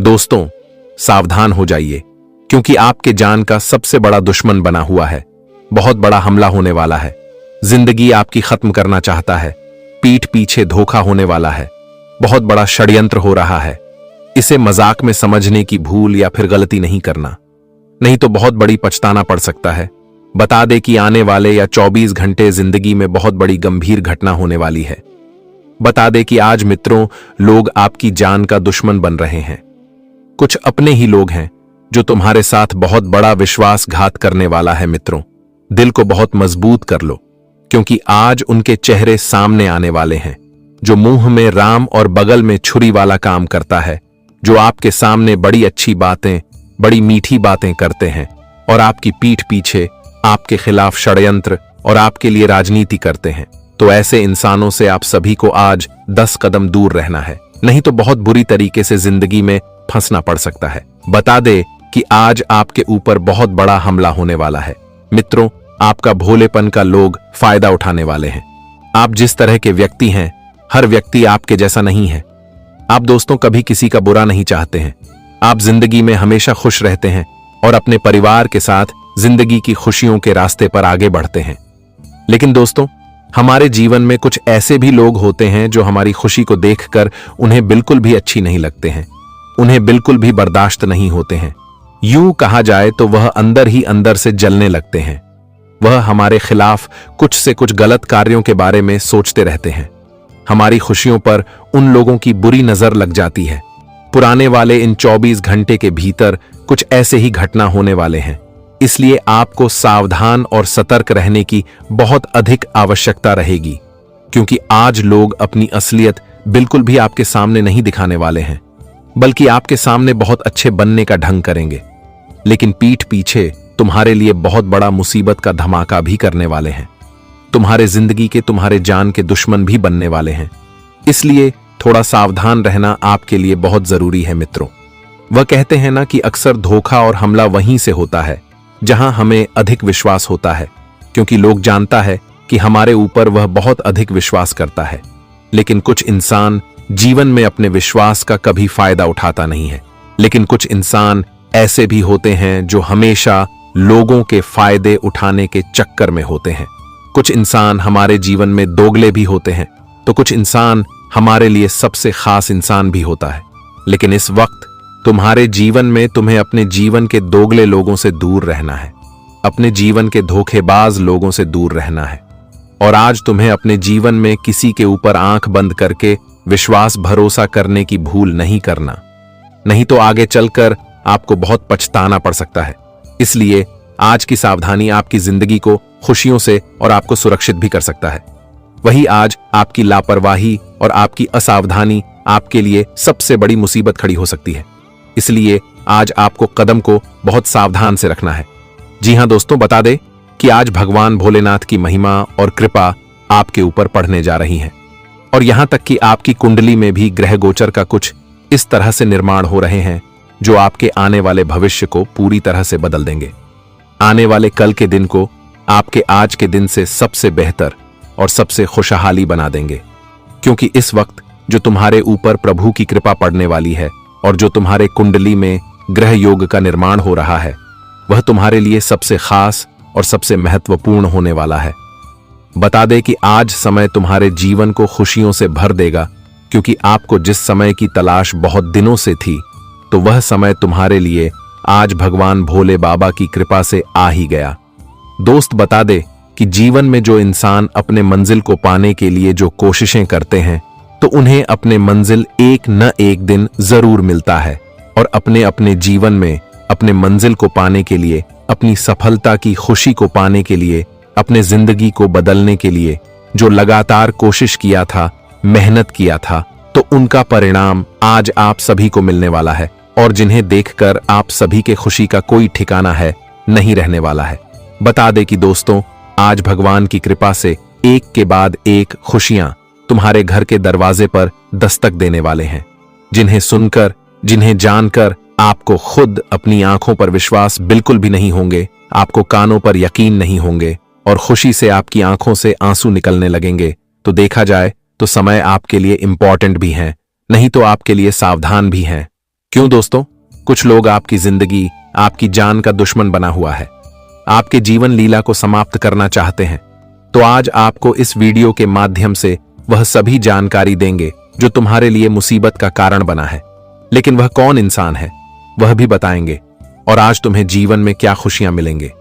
दोस्तों, सावधान हो जाइए, क्योंकि आपके जान का सबसे बड़ा दुश्मन बना हुआ है। बहुत बड़ा हमला होने वाला है। जिंदगी आपकी खत्म करना चाहता है। पीठ पीछे धोखा होने वाला है। बहुत बड़ा षड्यंत्र हो रहा है। इसे मजाक में समझने की भूल या फिर गलती नहीं करना, नहीं तो बहुत बड़ी पछताना पड़ सकता है। बता दे कि आने वाले या 24 घंटे जिंदगी में बहुत बड़ी गंभीर घटना होने वाली है। बता दे कि आज मित्रों, लोग आपकी जान का दुश्मन बन रहे हैं। कुछ अपने ही लोग हैं जो तुम्हारे साथ बहुत बड़ा विश्वासघात करने वाला है। मित्रों, दिल को बहुत मजबूत कर लो, क्योंकि आज उनके चेहरे सामने आने वाले हैं। जो मुंह में राम और बगल में छुरी वाला काम करता है, जो आपके सामने बड़ी अच्छी बातें, बड़ी मीठी बातें करते हैं और आपकी पीठ पीछे आपके खिलाफ षड्यंत्र और आपके लिए राजनीति करते हैं। तो ऐसे इंसानों से आप सभी को आज 10 कदम दूर रहना है, नहीं तो बहुत बुरी तरीके से जिंदगी में फंसना पड़ सकता है। बता दे कि आज आपके ऊपर बहुत बड़ा हमला होने वाला है। मित्रों, आपका भोलेपन का लोग फायदा उठाने वाले हैं। आप जिस तरह के व्यक्ति हैं, हर व्यक्ति आपके जैसा नहीं है। आप दोस्तों कभी किसी का बुरा नहीं चाहते हैं। आप जिंदगी में हमेशा खुश रहते हैं और अपने परिवार के साथ जिंदगी की खुशियों के रास्ते पर आगे बढ़ते हैं। लेकिन दोस्तों, हमारे जीवन में कुछ ऐसे भी लोग होते हैं जो हमारी खुशी को देखकर उन्हें बिल्कुल भी अच्छी नहीं लगते हैं, उन्हें बिल्कुल भी बर्दाश्त नहीं होते हैं। यूं कहा जाए तो वह अंदर ही अंदर से जलने लगते हैं। वह हमारे खिलाफ कुछ से कुछ गलत कार्यों के बारे में सोचते रहते हैं। हमारी खुशियों पर उन लोगों की बुरी नजर लग जाती है। पुराने वाले इन 24 घंटे के भीतर कुछ ऐसे ही घटना होने वाले हैं। इसलिए आपको सावधान और सतर्क रहने की बहुत अधिक आवश्यकता रहेगी, क्योंकि आज लोग अपनी असलियत बिल्कुल भी आपके सामने नहीं दिखाने वाले हैं, बल्कि आपके सामने बहुत अच्छे बनने का ढंग करेंगे, लेकिन पीठ पीछे तुम्हारे लिए बहुत बड़ा मुसीबत का धमाका भी करने वाले हैं। तुम्हारे जिंदगी के, तुम्हारे जान के दुश्मन भी बनने वाले हैं। इसलिए थोड़ा सावधान रहना आपके लिए बहुत जरूरी है। मित्रों, वह कहते हैं ना कि अक्सर धोखा और हमला वहीं से होता है जहां हमें अधिक विश्वास होता है, क्योंकि लोग जानता है कि हमारे ऊपर वह बहुत अधिक विश्वास करता है। लेकिन कुछ इंसान जीवन में अपने विश्वास का कभी फायदा उठाता नहीं है। लेकिन कुछ इंसान ऐसे भी होते हैं जो हमेशा लोगों के फायदे उठाने के चक्कर में होते हैं। कुछ इंसान हमारे जीवन में दोगले भी होते हैं, तो कुछ इंसान हमारे लिए सबसे खास इंसान भी होता है। लेकिन इस वक्त तुम्हारे जीवन में तुम्हें अपने जीवन के दोगले लोगों से दूर रहना है, अपने जीवन के धोखेबाज लोगों से दूर रहना है। और आज तुम्हें अपने जीवन में किसी के ऊपर आंख बंद करके विश्वास भरोसा करने की भूल नहीं करना, नहीं तो आगे चलकर आपको बहुत पछताना पड़ सकता है। इसलिए आज की सावधानी आपकी जिंदगी को खुशियों से और आपको सुरक्षित भी कर सकता है। वही आज आपकी लापरवाही और आपकी असावधानी आपके लिए सबसे बड़ी मुसीबत खड़ी हो सकती है। इसलिए आज आपको कदम को बहुत सावधान से रखना है। जी हां दोस्तों, बता दे कि आज भगवान भोलेनाथ की महिमा और कृपा आपके ऊपर पड़ने जा रही है, और यहां तक कि आपकी कुंडली में भी ग्रह गोचर का कुछ इस तरह से निर्माण हो रहे हैं जो आपके आने वाले भविष्य को पूरी तरह से बदल देंगे। आने वाले कल के दिन को आपके आज के दिन से सबसे बेहतर और सबसे खुशहाली बना देंगे, क्योंकि इस वक्त जो तुम्हारे ऊपर प्रभु की कृपा पड़ने वाली है और जो तुम्हारे कुंडली में ग्रह योग का निर्माण हो रहा है, वह तुम्हारे लिए सबसे खास और सबसे महत्वपूर्ण होने वाला है। बता दे कि आज समय तुम्हारे जीवन को खुशियों से भर देगा, क्योंकि आपको जिस समय की तलाश बहुत दिनों से थी, तो वह समय तुम्हारे लिए आज भगवान भोले बाबा की कृपा से आ ही गया। दोस्त, बता दे कि जीवन में जो इंसान अपने मंजिल को पाने के लिए जो कोशिशें करते हैं, तो उन्हें अपने मंजिल एक न एक दिन जरूर मिलता है। और अपने अपने जीवन में अपने मंजिल को पाने के लिए, अपनी सफलता की खुशी को पाने के लिए, अपने जिंदगी को बदलने के लिए जो लगातार कोशिश किया था, मेहनत किया था, तो उनका परिणाम आज आप सभी को मिलने वाला है। और जिन्हें देखकर आप सभी के खुशी का कोई ठिकाना है नहीं रहने वाला है। बता दे कि दोस्तों, आज भगवान की कृपा से एक के बाद एक खुशियां तुम्हारे घर के दरवाजे पर दस्तक देने वाले हैं, जिन्हें सुनकर, जिन्हें जानकर आपको खुद अपनी आंखों पर विश्वास बिल्कुल भी नहीं होंगे, आपको कानों पर यकीन नहीं होंगे और खुशी से आपकी आंखों से आंसू निकलने लगेंगे। तो देखा जाए तो समय आपके लिए इंपॉर्टेंट भी है, नहीं तो आपके लिए सावधान भी हैं, क्यों दोस्तों? कुछ लोग आपकी जिंदगी, आपकी जान का दुश्मन बना हुआ है, आपके जीवन लीला को समाप्त करना चाहते हैं। तो आज आपको इस वीडियो के माध्यम से वह सभी जानकारी देंगे जो तुम्हारे लिए मुसीबत का कारण बना है। लेकिन वह कौन इंसान है वह भी बताएंगे, और आज तुम्हें जीवन में क्या खुशियां मिलेंगे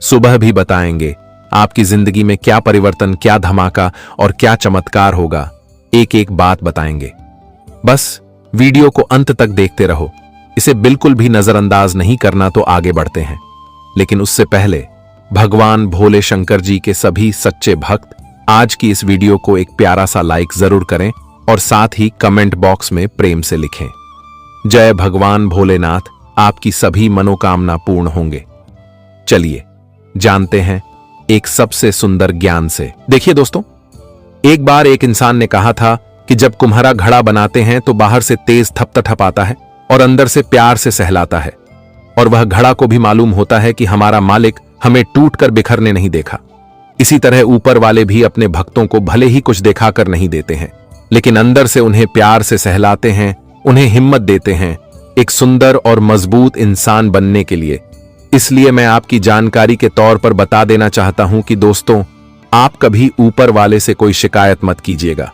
सुबह भी बताएंगे। आपकी जिंदगी में क्या परिवर्तन, क्या धमाका और क्या चमत्कार होगा, एक एक बात बताएंगे। बस वीडियो को अंत तक देखते रहो, इसे बिल्कुल भी नजरअंदाज नहीं करना। तो आगे बढ़ते हैं, लेकिन उससे पहले भगवान भोले शंकर जी के सभी सच्चे भक्त आज की इस वीडियो को एक प्यारा सा लाइक जरूर करें और साथ ही कमेंट बॉक्स में प्रेम से लिखें, जय भगवान भोलेनाथ, आपकी सभी मनोकामना पूर्ण होंगे। चलिए जानते हैं एक सबसे सुंदर ज्ञान से। देखिए दोस्तों, एक बार एक इंसान ने कहा था कि जब कुम्हारा घड़ा बनाते हैं तो बाहर से तेज थपथप आता है और अंदर से प्यार से सहलाता है, और वह घड़ा को भी मालूम होता है कि हमारा मालिक हमें टूटकर बिखरने नहीं देखा। इसी तरह ऊपर वाले भी अपने भक्तों को भले ही कुछ दिखाकर नहीं देते हैं, लेकिन अंदर से उन्हें प्यार से सहलाते हैं, उन्हें हिम्मत देते हैं एक सुंदर और मजबूत इंसान बनने के लिए। इसलिए मैं आपकी जानकारी के तौर पर बता देना चाहता हूं कि दोस्तों, आप कभी ऊपर वाले से कोई शिकायत मत कीजिएगा।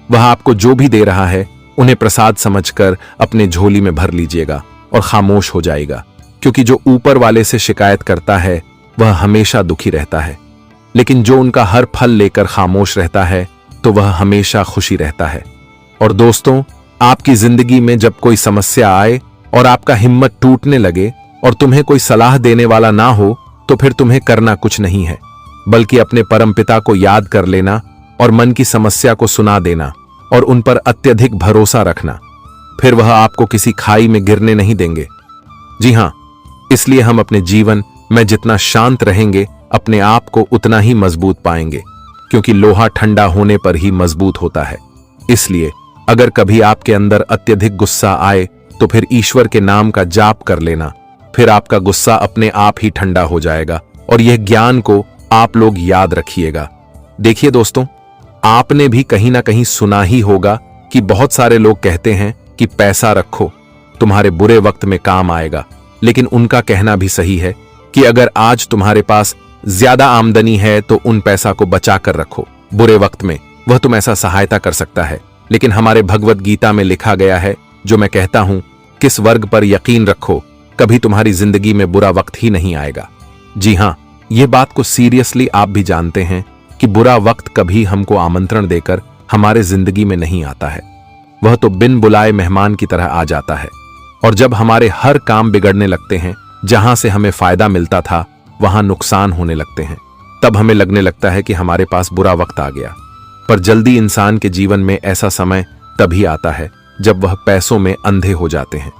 वह आपको जो भी दे रहा है उन्हें प्रसाद समझकर अपने झोली में भर लीजिएगा और खामोश हो जाएगा, क्योंकि जो ऊपर वाले से शिकायत करता है वह हमेशा दुखी रहता है, लेकिन जो उनका हर फल लेकर खामोश रहता है तो वह हमेशा खुशी रहता है। और दोस्तों, आपकी जिंदगी में जब कोई समस्या आए और आपका हिम्मत टूटने लगे और तुम्हें कोई सलाह देने वाला ना हो, तो फिर तुम्हें करना कुछ नहीं है, बल्कि अपने परमपिता को याद कर लेना और मन की समस्या को सुना देना और उन पर अत्यधिक भरोसा रखना। फिर वह आपको किसी खाई में गिरने नहीं देंगे। जी हां, इसलिए हम अपने जीवन में जितना शांत रहेंगे अपने आप को उतना ही मजबूत पाएंगे, क्योंकि लोहा ठंडा होने पर ही मजबूत होता है। इसलिए अगर कभी आपके अंदर अत्यधिक गुस्सा आए तो फिर ईश्वर के नाम का जाप कर लेना, फिर आपका गुस्सा अपने आप ही ठंडा हो जाएगा। और यह ज्ञान को आप लोग याद रखिएगा। देखिए दोस्तों, आपने भी कहीं ना कहीं सुना ही होगा कि बहुत सारे लोग कहते हैं कि पैसा रखो, तुम्हारे बुरे वक्त में काम आएगा। लेकिन उनका कहना भी सही है कि अगर आज तुम्हारे पास ज्यादा आमदनी है तो उन पैसा को बचा कर रखो, बुरे वक्त में वह तुम ऐसा सहायता कर सकता है। लेकिन हमारे भगवत गीता में लिखा गया है, जो मैं कहता हूं, किस वर्ग पर यकीन रखो, कभी तुम्हारी जिंदगी में बुरा वक्त ही नहीं आएगा। जी हां, यह बात को सीरियसली आप भी जानते हैं कि बुरा वक्त कभी हमको आमंत्रण देकर हमारे जिंदगी में नहीं आता है, वह तो बिन बुलाए मेहमान की तरह आ जाता है। और जब हमारे हर काम बिगड़ने लगते हैं, जहां से हमें फायदा मिलता था वहां नुकसान होने लगते हैं, तब हमें लगने लगता है कि हमारे पास बुरा वक्त आ गया। पर जल्दी इंसान के जीवन में ऐसा समय तभी आता है जब वह पैसों में अंधे हो जाते हैं।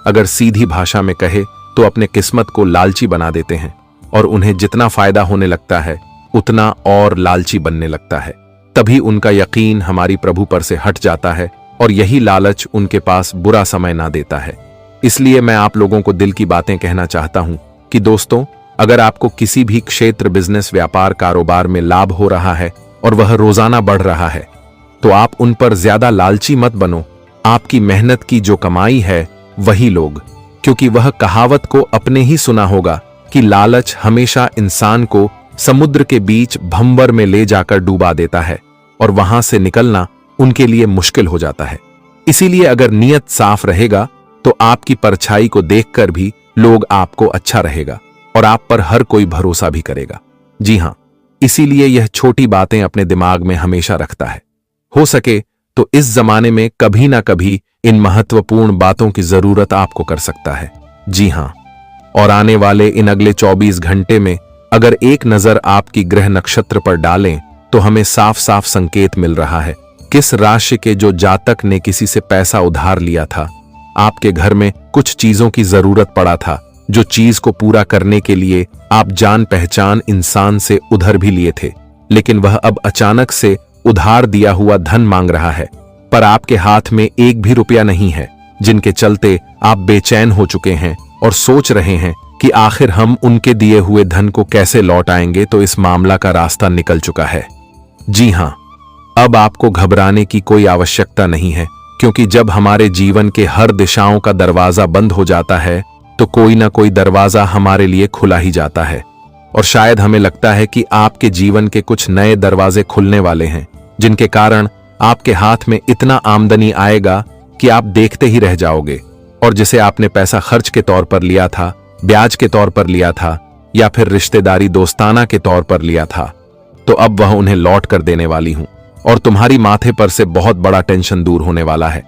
अगर सीधी भाषा में कहे तो अपने किस्मत को लालची बना देते हैं, और उन्हें जितना फायदा होने लगता है उतना और लालची बनने लगता है। तभी उनका यकीन हमारी प्रभु पर से हट जाता है, और यही लालच उनके पास बुरा समय ना देता है। इसलिए मैं आप लोगों को दिल की बातें कहना चाहता हूं कि दोस्तों, अगर आपको किसी भी क्षेत्र, बिजनेस, व्यापार, कारोबार में लाभ हो रहा है और वह रोजाना बढ़ रहा है, तो आप उन पर ज्यादा लालची मत बनो। आपकी मेहनत की जो कमाई है वही लोग, क्योंकि वह कहावत को अपने ही सुना होगा कि लालच हमेशा इंसान को समुद्र के बीच भंवर में ले जाकर डूबा देता है, और वहां से निकलना उनके लिए मुश्किल हो जाता है। इसीलिए अगर नीयत साफ रहेगा तो आपकी परछाई को देखकर भी लोग आपको अच्छा रहेगा और आप पर हर कोई भरोसा भी करेगा। जी हां, इसीलिए यह छोटी बातें अपने दिमाग में हमेशा रखता है। हो सके तो इस जमाने में कभी ना कभी इन महत्वपूर्ण बातों की जरूरत आपको कर सकता है। जी हां, और आने वाले इन अगले 24 घंटे में अगर एक नजर आपकी ग्रह नक्षत्र पर डालें तो हमें साफ साफ संकेत मिल रहा है किस राशि के जो जातक ने किसी से पैसा उधार लिया था, आपके घर में कुछ चीजों की जरूरत पड़ा था, जो चीज को पूरा करने के लिए आप जान पहचान इंसान से उधार भी लिए थे, लेकिन वह अब अचानक से उधार दिया हुआ धन मांग रहा है, पर आपके हाथ में एक भी रुपया नहीं है, जिनके चलते आप बेचैन हो चुके हैं और सोच रहे हैं कि आखिर हम उनके दिए हुए धन को कैसे लौट आएंगे। तो इस मामला का रास्ता निकल चुका है। जी हां, अब आपको घबराने की कोई आवश्यकता नहीं है, क्योंकि जब हमारे जीवन के हर दिशाओं का दरवाजा बंद हो जाता है तो कोई ना कोई दरवाजा हमारे लिए खुला ही जाता है। और शायद हमें लगता है कि आपके जीवन के कुछ नए दरवाजे खुलने वाले हैं, जिनके कारण आपके हाथ में इतना आमदनी आएगा कि आप देखते ही रह जाओगे। और जिसे आपने पैसा खर्च के तौर पर लिया था, ब्याज के तौर पर लिया था, या फिर रिश्तेदारी दोस्ताना के तौर पर लिया था, तो अब वह उन्हें लौट कर देने वाली हूं और तुम्हारी माथे पर से बहुत बड़ा टेंशन दूर होने वाला है।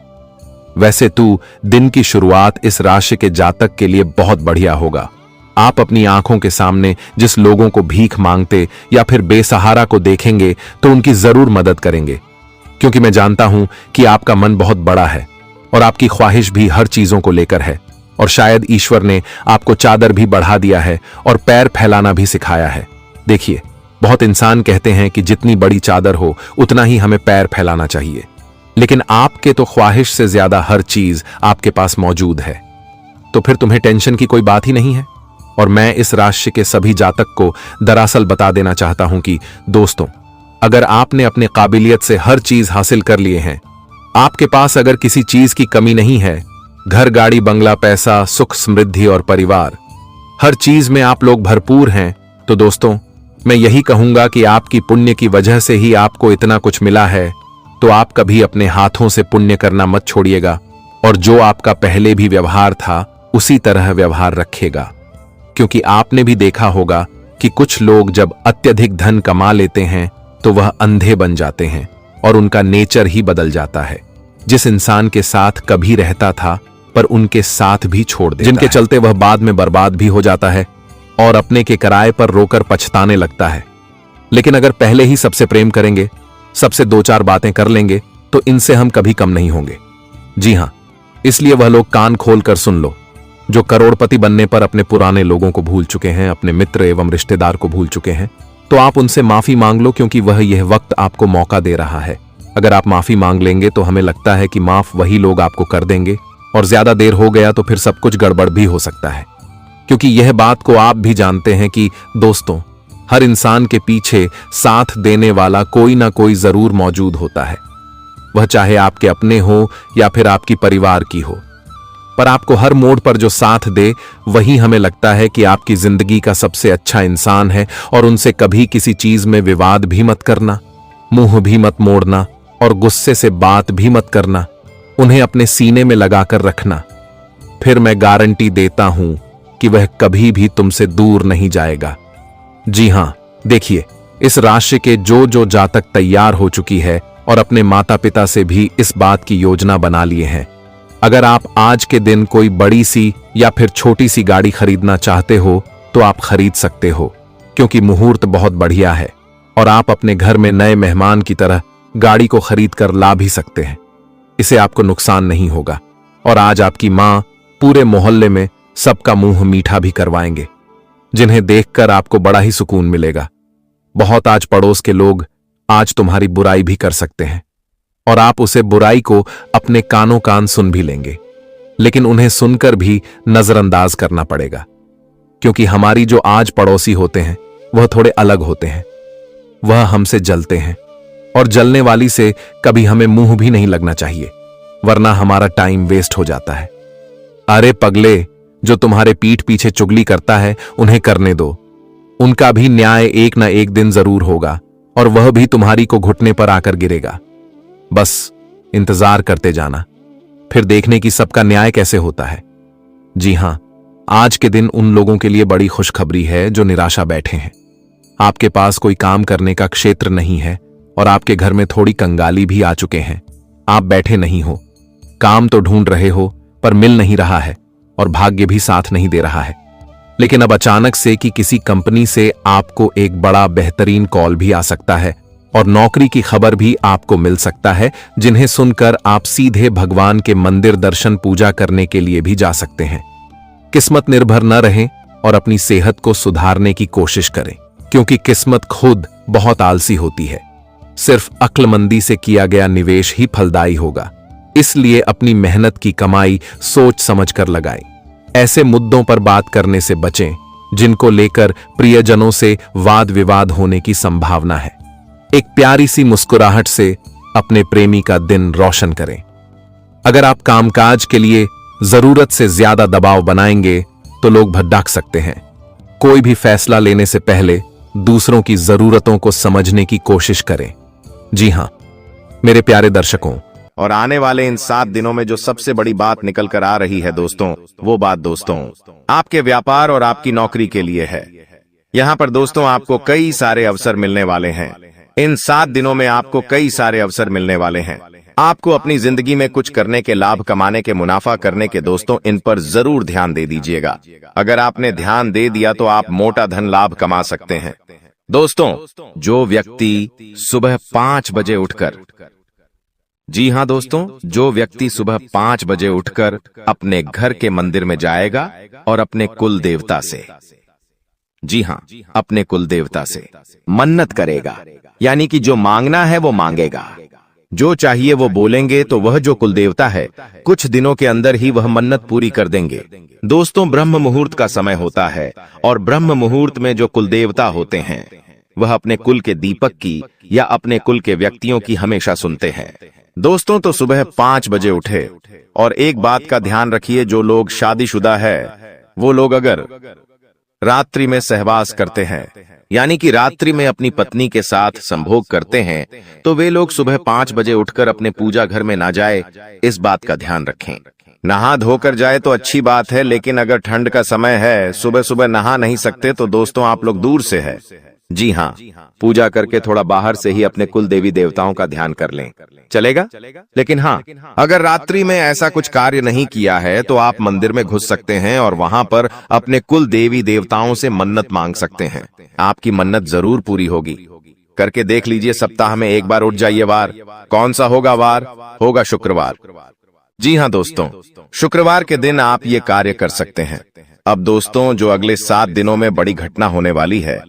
वैसे तो दिन की शुरुआत इस राशि के जातक के लिए बहुत बढ़िया होगा। आप अपनी आंखों के सामने जिस लोगों को भीख मांगते या फिर बेसहारा को देखेंगे तो उनकी जरूर मदद करेंगे, क्योंकि मैं जानता हूं कि आपका मन बहुत बड़ा है और आपकी ख्वाहिश भी हर चीजों को लेकर है। और शायद ईश्वर ने आपको चादर भी बढ़ा दिया है और पैर फैलाना भी सिखाया है। देखिए, बहुत इंसान कहते हैं कि जितनी बड़ी चादर हो उतना ही हमें पैर फैलाना चाहिए, लेकिन आपके तो ख्वाहिश से ज्यादा हर चीज आपके पास मौजूद है। तो फिर तुम्हें टेंशन की कोई बात ही नहीं है। और मैं इस राशि के सभी जातक को दरअसल बता देना चाहता हूं कि दोस्तों, अगर आपने अपने काबिलियत से हर चीज हासिल कर लिए हैं, आपके पास अगर किसी चीज की कमी नहीं है, घर, गाड़ी, बंगला, पैसा, सुख, समृद्धि और परिवार, हर चीज में आप लोग भरपूर हैं, तो दोस्तों मैं यही कहूंगा कि आपकी पुण्य की वजह से ही आपको इतना कुछ मिला है। तो आप कभी अपने हाथों से पुण्य करना मत छोड़िएगा और जो आपका पहले भी व्यवहार था उसी तरह व्यवहार रखेगा, क्योंकि आपने भी देखा होगा कि कुछ लोग जब अत्यधिक धन कमा लेते हैं तो वह अंधे बन जाते हैं और उनका नेचर ही बदल जाता है। जिस इंसान के साथ कभी रहता था पर उनके साथ भी छोड़ देता जिनके चलते वह बाद में बर्बाद भी हो जाता है और अपने के किराए पर रोकर पछताने लगता है। लेकिन अगर पहले ही सबसे प्रेम करेंगे, सबसे दो चार बातें कर लेंगे, तो इनसे हम कभी कम नहीं होंगे। जी हां, इसलिए वह लोग कान खोल कर सुन लो जो करोड़पति बनने पर अपने पुराने लोगों को भूल चुके हैं, अपने मित्र एवं रिश्तेदार को भूल चुके हैं, तो आप उनसे माफी मांग लो, क्योंकि वह यह वक्त आपको मौका दे रहा है। अगर आप माफी मांग लेंगे तो हमें लगता है कि माफ वही लोग आपको कर देंगे, और ज्यादा देर हो गया तो फिर सब कुछ गड़बड़ भी हो सकता है। क्योंकि यह बात को आप भी जानते हैं कि दोस्तों, हर इंसान के पीछे साथ देने वाला कोई ना कोई जरूर मौजूद होता है, वह चाहे आपके अपने हो या फिर आपकी परिवार की हो। पर आपको हर मोड़ पर जो साथ दे वही हमें लगता है कि आपकी जिंदगी का सबसे अच्छा इंसान है। और उनसे कभी किसी चीज में विवाद भी मत करना, मुंह भी मत मोड़ना और गुस्से से बात भी मत करना। उन्हें अपने सीने में लगाकर रखना, फिर मैं गारंटी देता हूं कि वह कभी भी तुमसे दूर नहीं जाएगा। जी हां, देखिए, इस राशि के जो जातक तैयार हो चुकी है और अपने माता पिता से भी इस बात की योजना बना लिए हैं। अगर आप आज के दिन कोई बड़ी सी या फिर छोटी सी गाड़ी खरीदना चाहते हो तो आप खरीद सकते हो, क्योंकि मुहूर्त बहुत बढ़िया है और आप अपने घर में नए मेहमान की तरह गाड़ी को खरीद कर ला भी सकते हैं। इसे आपको नुकसान नहीं होगा। और आज आपकी मां पूरे मोहल्ले में सबका मुंह मीठा भी करवाएंगे, जिन्हें देखकर आपको बड़ा ही सुकून मिलेगा। बहुत आज पड़ोस के लोग आज तुम्हारी बुराई भी कर सकते हैं और आप उसे बुराई को अपने कानों कान सुन भी लेंगे, लेकिन उन्हें सुनकर भी नजरअंदाज करना पड़ेगा, क्योंकि हमारी जो आज पड़ोसी होते हैं वह थोड़े अलग होते हैं। वह हमसे जलते हैं और जलने वाली से कभी हमें मुंह भी नहीं लगना चाहिए, वरना हमारा टाइम वेस्ट हो जाता है। अरे पगले, जो तुम्हारे पीठ पीछे चुगली करता है उन्हें करने दो, उनका भी न्याय एक ना एक दिन जरूर होगा और वह भी तुम्हारी को घुटने पर आकर गिरेगा। बस इंतजार करते जाना, फिर देखने की सबका न्याय कैसे होता है। जी हां, आज के दिन उन लोगों के लिए बड़ी खुशखबरी है जो निराशा बैठे हैं। आपके पास कोई काम करने का क्षेत्र नहीं है और आपके घर में थोड़ी कंगाली भी आ चुके हैं। आप बैठे नहीं हो, काम तो ढूंढ रहे हो पर मिल नहीं रहा है और भाग्य भी साथ नहीं दे रहा है। लेकिन अब अचानक से कि किसी कंपनी से आपको एक बड़ा बेहतरीन कॉल भी आ सकता है और नौकरी की खबर भी आपको मिल सकता है, जिन्हें सुनकर आप सीधे भगवान के मंदिर दर्शन पूजा करने के लिए भी जा सकते हैं। किस्मत निर्भर न रहें और अपनी सेहत को सुधारने की कोशिश करें, क्योंकि किस्मत खुद बहुत आलसी होती है। सिर्फ अक्लमंदी से किया गया निवेश ही फलदायी होगा। इसलिए अपनी मेहनत की कमाई सोच समझकर लगाएं। ऐसे मुद्दों पर बात करने से बचें जिनको लेकर प्रियजनों से वाद विवाद होने की संभावना है। एक प्यारी सी मुस्कुराहट से अपने प्रेमी का दिन रोशन करें। अगर आप कामकाज के लिए जरूरत से ज्यादा दबाव बनाएंगे तो लोग भड़क सकते हैं। कोई भी फैसला लेने से पहले दूसरों की जरूरतों को समझने की कोशिश करें। जी हां मेरे प्यारे दर्शकों, और आने वाले इन 7 दिनों में जो सबसे बड़ी बात निकल कर आ रही है दोस्तों, वो बात दोस्तों आपके व्यापार और आपकी नौकरी के लिए है। यहाँ पर दोस्तों आपको कई सारे अवसर मिलने वाले हैं। इन 7 दिनों में आपको कई सारे अवसर मिलने वाले हैं। आपको अपनी जिंदगी में कुछ करने के, लाभ कमाने के, मुनाफा करने के दोस्तों, इन पर जरूर ध्यान दे दीजिएगा। अगर आपने ध्यान दे दिया तो आप मोटा धन लाभ कमा सकते हैं। दोस्तों जो व्यक्ति सुबह 5 बजे उठकर, जी हां दोस्तों, जो व्यक्ति सुबह 5 बजे उठकर अपने घर के मंदिर में जाएगा और अपने कुल देवता से, जी हां, अपने कुल देवता से मन्नत करेगा, यानी कि जो मांगना है वो मांगेगा, जो चाहिए वो बोलेंगे, तो वह जो कुल देवता है कुछ दिनों के अंदर ही वह मन्नत पूरी कर देंगे। दोस्तों ब्रह्म मुहूर्त का समय होता है और ब्रह्म मुहूर्त में जो कुल देवता होते हैं वह अपने कुल के दीपक की या अपने कुल के व्यक्तियों की हमेशा सुनते हैं। दोस्तों तो सुबह 5 बजे उठे, और एक बात का ध्यान रखिए, जो लोग शादीशुदा है वो लोग अगर रात्रि में सहवास करते हैं, यानी कि रात्रि में अपनी पत्नी के साथ संभोग करते हैं, तो वे लोग सुबह 5 बजे उठकर अपने पूजा घर में ना जाए, इस बात का ध्यान रखें। नहा धोकर जाए तो अच्छी बात है, लेकिन अगर ठंड का समय है, सुबह सुबह नहा नहीं सकते, तो दोस्तों आप लोग दूर से है, जी हाँ, पूजा करके थोड़ा बाहर से ही अपने कुल देवी देवताओं का ध्यान कर लें, चलेगा। लेकिन हाँ, अगर रात्रि में ऐसा कुछ कार्य नहीं किया है तो आप मंदिर में घुस सकते हैं और वहां पर अपने कुल देवी देवताओं से मन्नत मांग सकते हैं। आपकी मन्नत जरूर पूरी होगी। करके देख लीजिए, सप्ताह में एक बार उठ जाइए। वार कौन सा होगा? वार होगा शुक्रवार। जी हाँ दोस्तों, शुक्रवार के दिन आप ये कार्य कर सकते हैं। अब दोस्तों जो अगले 7 दिनों में बड़ी घटना होने वाली है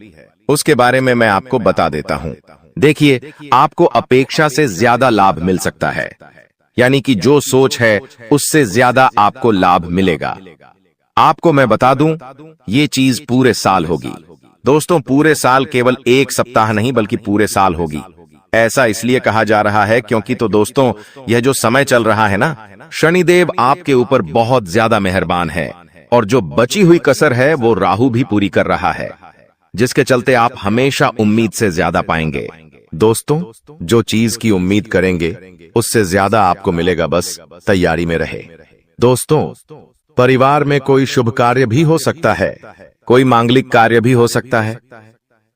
उसके बारे में मैं आपको बता देता हूं। देखिए, आपको अपेक्षा से ज्यादा लाभ मिल सकता है, यानी कि जो सोच है उससे ज्यादा आपको लाभ मिलेगा। आपको मैं बता दूं, ये चीज पूरे साल होगी। दोस्तों पूरे साल, केवल एक सप्ताह नहीं बल्कि पूरे साल होगी। ऐसा इसलिए कहा जा रहा है क्योंकि तो दोस्तों यह जो समय चल रहा है ना, शनिदेव आपके ऊपर बहुत ज्यादा मेहरबान है, और जो बची हुई कसर है वो राहु भी पूरी कर रहा है, जिसके चलते आप हमेशा उम्मीद से ज्यादा पाएंगे। दोस्तों जो चीज की उम्मीद करेंगे उससे ज्यादा आपको मिलेगा, बस तैयारी में रहे। दोस्तों परिवार में कोई शुभ कार्य भी हो सकता है, कोई मांगलिक कार्य भी हो सकता है।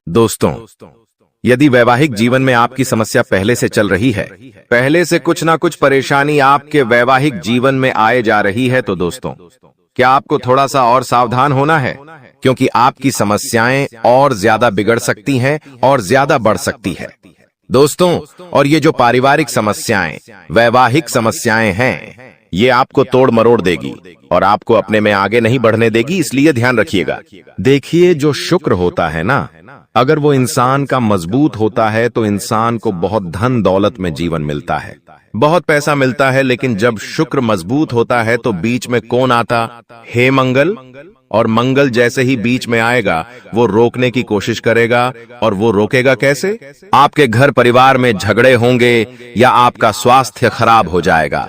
दोस्तों यदि वैवाहिक जीवन में आपकी समस्या पहले से चल रही है, पहले से कुछ ना कुछ परेशानी आपके वैवाहिक जीवन में आए जा रही है, तो दोस्तों क्या आपको थोड़ा सा और सावधान होना है, क्योंकि आपकी समस्याएं और ज्यादा बिगड़ सकती हैं और ज्यादा बढ़ सकती है। दोस्तों और ये जो पारिवारिक समस्याएं, वैवाहिक समस्याएं हैं, ये आपको तोड़ मरोड़ देगी और आपको अपने में आगे नहीं बढ़ने देगी, इसलिए ध्यान रखिएगा। देखिए जो शुक्र होता है ना, अगर वो इंसान का मजबूत होता है तो इंसान को बहुत धन दौलत में जीवन मिलता है, बहुत पैसा मिलता है। लेकिन जब शुक्र मजबूत होता है तो बीच में कौन आता? हे मंगल। और मंगल जैसे ही बीच में आएगा वो रोकने की कोशिश करेगा, और वो रोकेगा कैसे? आपके घर परिवार में झगड़े होंगे या आपका स्वास्थ्य खराब हो जाएगा।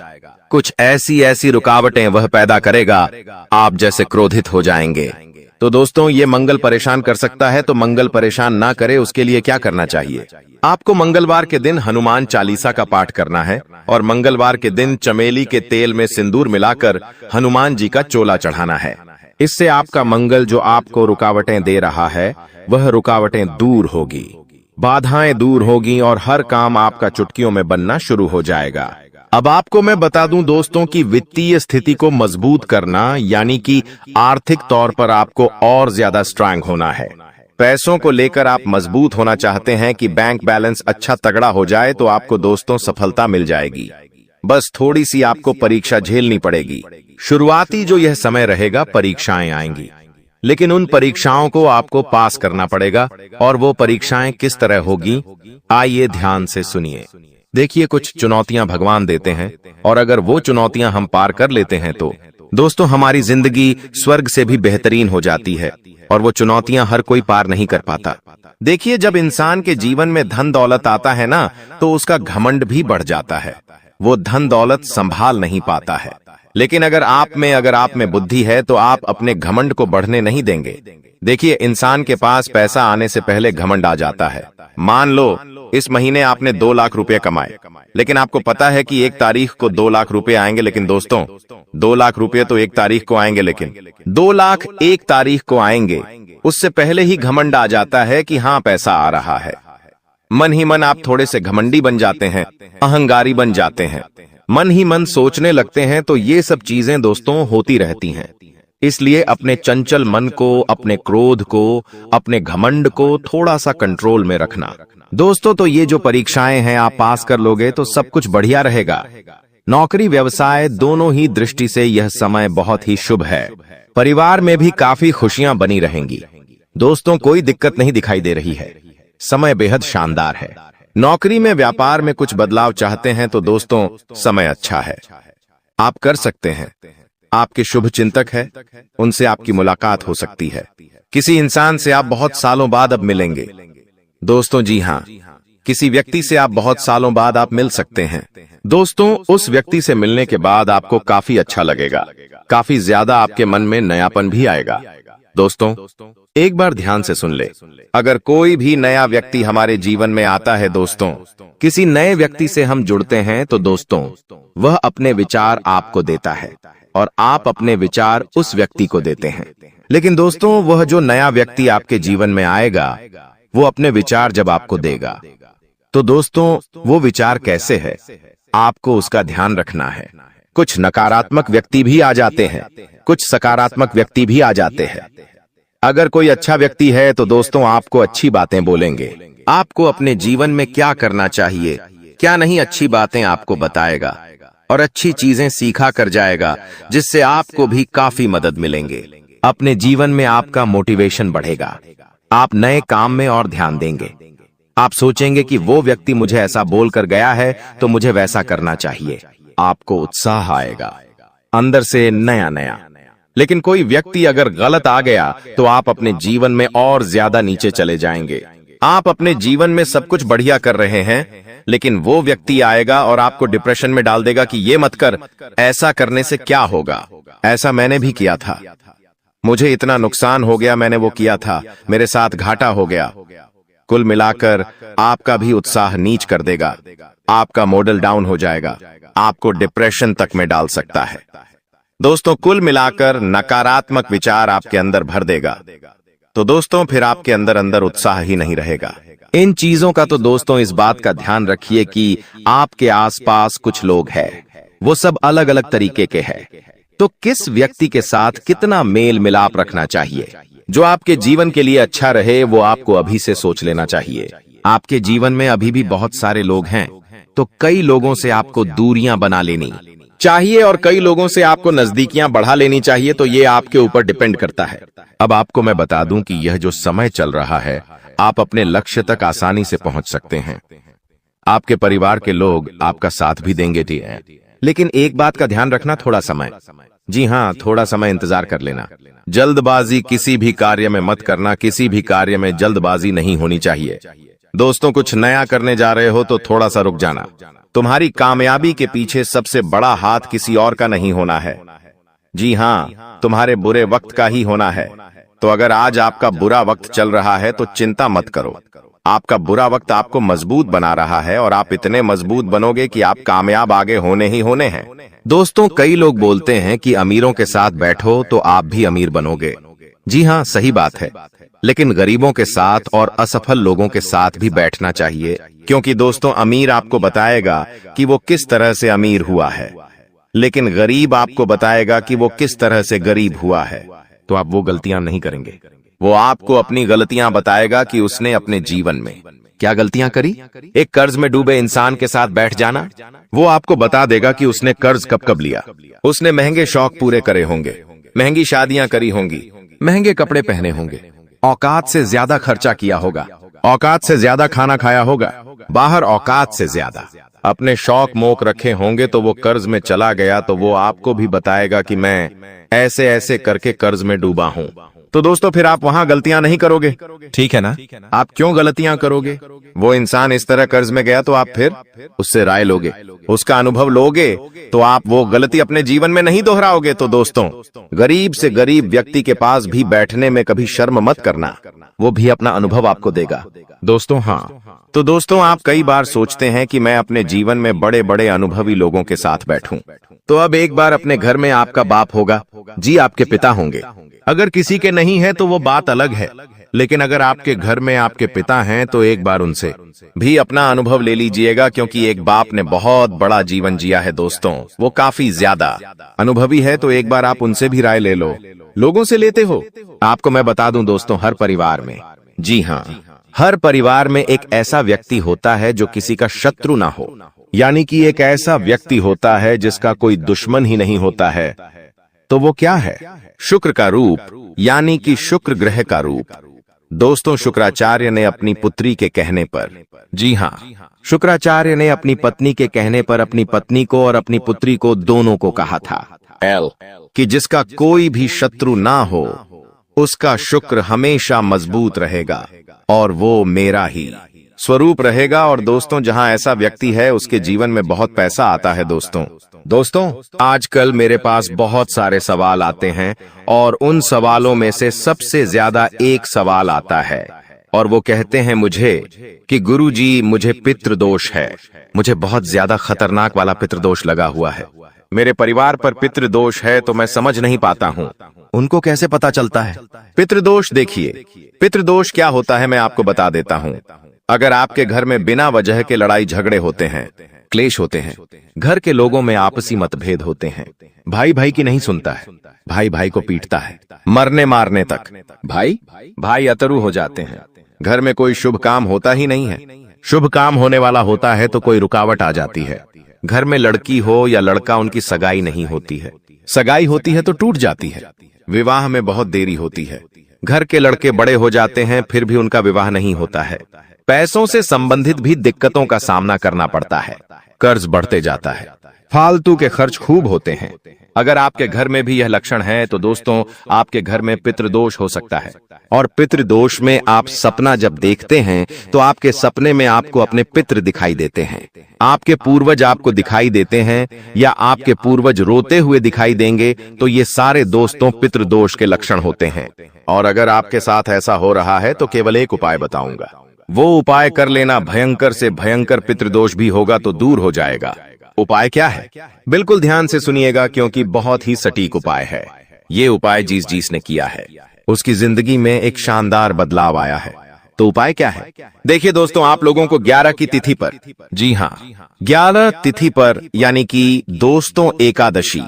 कुछ ऐसी रुकावटें वह पैदा करेगा, आप जैसे क्रोधित हो जाएंगे। तो दोस्तों ये मंगल परेशान कर सकता है, तो मंगल परेशान ना करे उसके लिए क्या करना चाहिए? आपको मंगलवार के दिन हनुमान चालीसा का पाठ करना है, और मंगलवार के दिन चमेली के तेल में सिंदूर मिलाकर हनुमान जी का चोला चढ़ाना है। इससे आपका मंगल जो आपको रुकावटें दे रहा है वह रुकावटें दूर होगी, बाधाएं दूर होगी और हर काम आपका चुटकियों में बनना शुरू हो जाएगा। अब आपको मैं बता दूं दोस्तों कि वित्तीय स्थिति को मजबूत करना, यानी कि आर्थिक तौर पर आपको और ज्यादा स्ट्रांग होना है। पैसों को लेकर आप मजबूत होना चाहते हैं कि बैंक बैलेंस अच्छा तगड़ा हो जाए, तो आपको दोस्तों सफलता मिल जाएगी। बस थोड़ी सी आपको परीक्षा झेलनी पड़ेगी। शुरुआती जो यह समय रहेगा परीक्षाएं आएंगी, लेकिन उन परीक्षाओं को आपको पास करना पड़ेगा। और वो परीक्षाएं किस तरह होगी, आइए ध्यान से सुनिए। देखिए कुछ चुनौतियां भगवान देते हैं, और अगर वो चुनौतियां हम पार कर लेते हैं तो दोस्तों हमारी जिंदगी स्वर्ग से भी बेहतरीन हो जाती है, और वो चुनौतियां हर कोई पार नहीं कर पाता। देखिए जब इंसान के जीवन में धन दौलत आता है ना, तो उसका घमंड भी बढ़ जाता है। वो धन दौलत संभाल नहीं पाता है। लेकिन अगर आप में बुद्धि है तो आप अपने घमंड को बढ़ने नहीं देंगे। देखिए, इंसान के पास पैसा आने से पहले घमंड आ जाता है। मान लो इस महीने आपने 2 लाख रुपए कमाए, लेकिन आपको पता है कि 1 तारीख को 2 लाख रुपए आएंगे। लेकिन दोस्तों, 2 लाख रुपए तो 1 तारीख को आएंगे, लेकिन 2 लाख 1 तारीख को आएंगे, उससे पहले ही घमंड आ जाता है कि हाँ, पैसा आ रहा है। मन ही मन आप थोड़े से घमंडी बन जाते हैं, अहंकारी बन जाते हैं, मन ही मन सोचने लगते हैं। तो ये सब चीजें दोस्तों होती रहती हैं। इसलिए अपने चंचल मन को, अपने क्रोध को, अपने घमंड को थोड़ा सा कंट्रोल में रखना। दोस्तों, तो ये जो परीक्षाएं हैं आप पास कर लोगे तो सब कुछ बढ़िया रहेगा। नौकरी व्यवसाय दोनों ही दृष्टि से यह समय बहुत ही शुभ है। परिवार में भी काफी खुशियां बनी रहेंगी। दोस्तों, कोई दिक्कत नहीं दिखाई दे रही है। समय बेहद शानदार है। नौकरी में, व्यापार में कुछ बदलाव चाहते हैं तो दोस्तों समय अच्छा है, आप कर सकते हैं। आपके शुभ चिंतक है, उनसे आपकी मुलाकात हो सकती है। किसी इंसान से आप बहुत सालों बाद अब मिलेंगे। दोस्तों, जी हाँ, किसी व्यक्ति से आप बहुत सालों बाद आप मिल सकते हैं। दोस्तों, उस व्यक्ति से मिलने के बाद आपको काफी अच्छा लगेगा, काफी ज्यादा आपके मन में नयापन भी आएगा। दोस्तों, एक बार ध्यान से सुन ले, अगर कोई भी नया व्यक्ति हमारे जीवन में आता है, दोस्तों, किसी नए व्यक्ति से हम जुड़ते हैं तो दोस्तों, वह अपने विचार आपको देता है और आप अपने विचार उस व्यक्ति को देते हैं। लेकिन दोस्तों, वह जो नया व्यक्ति आपके जीवन में आएगा, वो अपने विचार जब आपको देगा, तो दोस्तों, वो विचार कैसे है, आपको उसका ध्यान रखना है। कुछ नकारात्मक व्यक्ति भी आ जाते हैं, कुछ सकारात्मक व्यक्ति भी आ जाते हैं। अगर कोई अच्छा व्यक्ति है तो दोस्तों, आपको अच्छी बातें बोलेंगे, आपको अपने जीवन में क्या करना चाहिए, क्या नहीं, अच्छी बातें आपको बताएगा और अच्छी चीजें सीखा कर जाएगा, जिससे आपको भी काफी मदद मिलेंगे। अपने जीवन में आपका मोटिवेशन बढ़ेगा, आप नए काम में और ध्यान देंगे। आप सोचेंगे कि वो व्यक्ति मुझे ऐसा बोलकर गया है तो मुझे वैसा करना चाहिए। आपको उत्साह आएगा अंदर से नया नया। लेकिन कोई व्यक्ति अगर गलत आ गया तो आप अपने जीवन में और ज्यादा नीचे चले जाएंगे। आप अपने जीवन में सब कुछ बढ़िया कर रहे हैं, लेकिन वो व्यक्ति आएगा और आपको डिप्रेशन में डाल देगा कि ये मत कर, ऐसा करने से क्या होगा, ऐसा मैंने भी किया था, मुझे इतना नुकसान हो गया, मैंने वो किया था, मेरे साथ घाटा हो गया। कुल मिलाकर आपका भी उत्साह नीच कर देगा, आपका मॉडल डाउन हो जाएगा, आपको डिप्रेशन तक में डाल सकता है। दोस्तों, कुल मिलाकर नकारात्मक विचार आपके अंदर भर देगा, तो दोस्तों फिर आपके अंदर अंदर उत्साह ही नहीं रहेगा। इन चीजों का तो दोस्तों इस बात का ध्यान रखिए कि आपके आसपास कुछ लोग हैं, वो सब अलग अलग तरीके के हैं, तो किस व्यक्ति के साथ कितना मेल मिलाप रखना चाहिए, जो आपके जीवन के लिए अच्छा रहे, वो आपको अभी से सोच लेना चाहिए। आपके जीवन में अभी भी बहुत सारे लोग हैं, तो कई लोगों से आपको दूरियां बना लेनी चाहिए और कई लोगों से आपको नजदीकियां बढ़ा लेनी चाहिए। तो ये आपके ऊपर डिपेंड करता है। अब आपको मैं बता दूं कि यह जो समय चल रहा है, आप अपने लक्ष्य तक आसानी से पहुंच सकते हैं। आपके परिवार के लोग आपका साथ भी देंगे, लेकिन एक बात का ध्यान रखना, थोड़ा समय, जी हाँ, थोड़ा समय इंतजार कर लेना। जल्दबाजी किसी भी कार्य में मत करना, किसी भी कार्य में जल्दबाजी नहीं होनी चाहिए। दोस्तों, कुछ नया करने जा रहे हो तो थोड़ा सा रुक जाना। तुम्हारी कामयाबी के पीछे सबसे बड़ा हाथ किसी और का नहीं होना है, जी हाँ, तुम्हारे बुरे वक्त का ही होना है। तो अगर आज आपका बुरा वक्त चल रहा है तो चिंता मत करो, आपका बुरा वक्त आपको मजबूत बना रहा है और आप इतने मजबूत बनोगे कि आप कामयाब आगे होने ही होने हैं। दोस्तों, कई लोग बोलते हैं कि अमीरों के साथ बैठो तो आप भी अमीर बनोगे। जी हाँ, सही बात है, लेकिन गरीबों के साथ और असफल लोगों के साथ भी बैठना चाहिए, क्योंकि दोस्तों अमीर आपको बताएगा कि वो किस तरह से अमीर हुआ है, लेकिन गरीब आपको बताएगा कि वो किस तरह से गरीब हुआ है। तो आप वो गलतियां नहीं करेंगे। वो आपको अपनी गलतियां बताएगा कि उसने अपने जीवन में क्या गलतियां करी। एक कर्ज में डूबे इंसान के साथ बैठ जाना, वो आपको बता देगा कि उसने कर्ज कब कब लिया। उसने महंगे शौक पूरे करे होंगे, महंगी शादियां करी होंगी, महंगे कपड़े पहने होंगे, औकात से ज्यादा खर्चा किया होगा, औकात से ज्यादा खाना खाया होगा, बाहर औकात से ज्यादा। अपने शौक मोक रखे होंगे तो वो कर्ज में चला गया तो वो आपको भी बताएगा कि मैं ऐसे ऐसे करके कर्ज में डूबा हूं। तो दोस्तों फिर आप वहां गलतियां नहीं करोगे, ठीक है ना? आप क्यों गलतियां करोगे? वो इंसान इस तरह कर्ज में गया तो आप फिर उससे राय लोगे, उसका अनुभव लोगे, तो आप वो गलती अपने जीवन में नहीं दोहराओगे। तो दोस्तों, गरीब से गरीब व्यक्ति के पास भी बैठने में कभी शर्म मत करना, वो भी अपना अनुभव आपको देगा। दोस्तों हाँ, तो दोस्तों आप कई बार सोचते हैं कि मैं अपने जीवन में बड़े बड़े अनुभवी लोगों के साथ बैठूं। तो अब एक बार अपने घर में आपका बाप होगा, जी आपके पिता होंगे। अगर किसी के नहीं है तो वो बात अलग है, लेकिन अगर आपके घर में आपके पिता हैं तो एक बार उनसे भी अपना अनुभव ले लीजिएगा, क्योंकि एक बाप ने बहुत बड़ा जीवन जिया है दोस्तों, वो काफी ज्यादा अनुभवी है। तो एक बार आप उनसे भी राय ले लो। लोगों से लेते हो? आपको मैं बता दूं दोस्तों, हर परिवार में, जी हाँ, हर परिवार में एक ऐसा व्यक्ति होता है जो किसी का शत्रु ना हो, यानी कि एक ऐसा व्यक्ति होता है जिसका कोई दुश्मन ही नहीं होता है। तो वो क्या है? शुक्र का रूप, यानी कि शुक्र ग्रह का रूप। दोस्तों शुक्राचार्य ने अपनी पुत्री के कहने पर, जी हाँ, शुक्राचार्य ने अपनी पत्नी के कहने पर अपनी पत्नी को और अपनी पुत्री को दोनों को कहा था कि जिसका कोई भी शत्रु ना हो उसका शुक्र हमेशा मजबूत रहेगा और वो मेरा ही स्वरूप रहेगा। और दोस्तों जहां ऐसा व्यक्ति है उसके जीवन में बहुत पैसा आता है। दोस्तों आजकल मेरे पास बहुत सारे सवाल आते हैं और उन सवालों में से सबसे ज्यादा एक सवाल आता है और वो कहते हैं मुझे कि गुरुजी मुझे पितृदोष है, मुझे बहुत ज्यादा खतरनाक वाला पितृदोष लगा हुआ है, मेरे परिवार पर पितृदोष है तो मैं समझ नहीं पाता हूँ। उनको कैसे पता चलता है पितृदोष? देखिए पितृदोष क्या होता है मैं आपको बता देता हूँ। अगर आपके घर में बिना वजह के लड़ाई झगड़े होते हैं, क्लेश होते हैं, घर के लोगों में आपसी मतभेद होते हैं, भाई भाई की नहीं सुनता है, भाई भाई को पीटता है, मरने मारने तक भाई अतरु हो जाते हैं, घर में कोई शुभ काम होता ही नहीं है, शुभ काम होने वाला होता है तो कोई रुकावट आ जाती है, घर में लड़की हो या लड़का उनकी सगाई नहीं होती है, सगाई होती है तो टूट जाती है, विवाह में बहुत देरी होती है, घर के लड़के बड़े हो जाते हैं फिर भी उनका विवाह नहीं होता है, पैसों से संबंधित भी दिक्कतों का सामना करना पड़ता है, कर्ज बढ़ते जाता है, फालतू के खर्च खूब होते हैं। अगर आपके घर में भी यह लक्षण है तो दोस्तों आपके घर में पितृदोष हो सकता है। और पितृदोष में आप सपना जब देखते हैं तो आपके सपने में आपको अपने पितृ दिखाई देते हैं, आपके पूर्वज आपको दिखाई देते हैं या आपके पूर्वज रोते हुए दिखाई देंगे, तो ये सारे दोस्तों पितृदोष के लक्षण होते हैं। और अगर आपके साथ ऐसा हो रहा है तो केवल एक उपाय बताऊंगा, वो उपाय कर लेना, भयंकर से भयंकर पितृदोष भी होगा तो दूर हो जाएगा। उपाय क्या है? बिल्कुल ध्यान से सुनिएगा क्योंकि बहुत ही सटीक उपाय है। ये उपाय जिस ने किया है उसकी जिंदगी में एक शानदार बदलाव आया है। तो उपाय क्या है? देखिए दोस्तों, आप लोगों को 11 की तिथि पर, जी हाँ 11 तिथि पर, यानी कि दोस्तों एकादशी,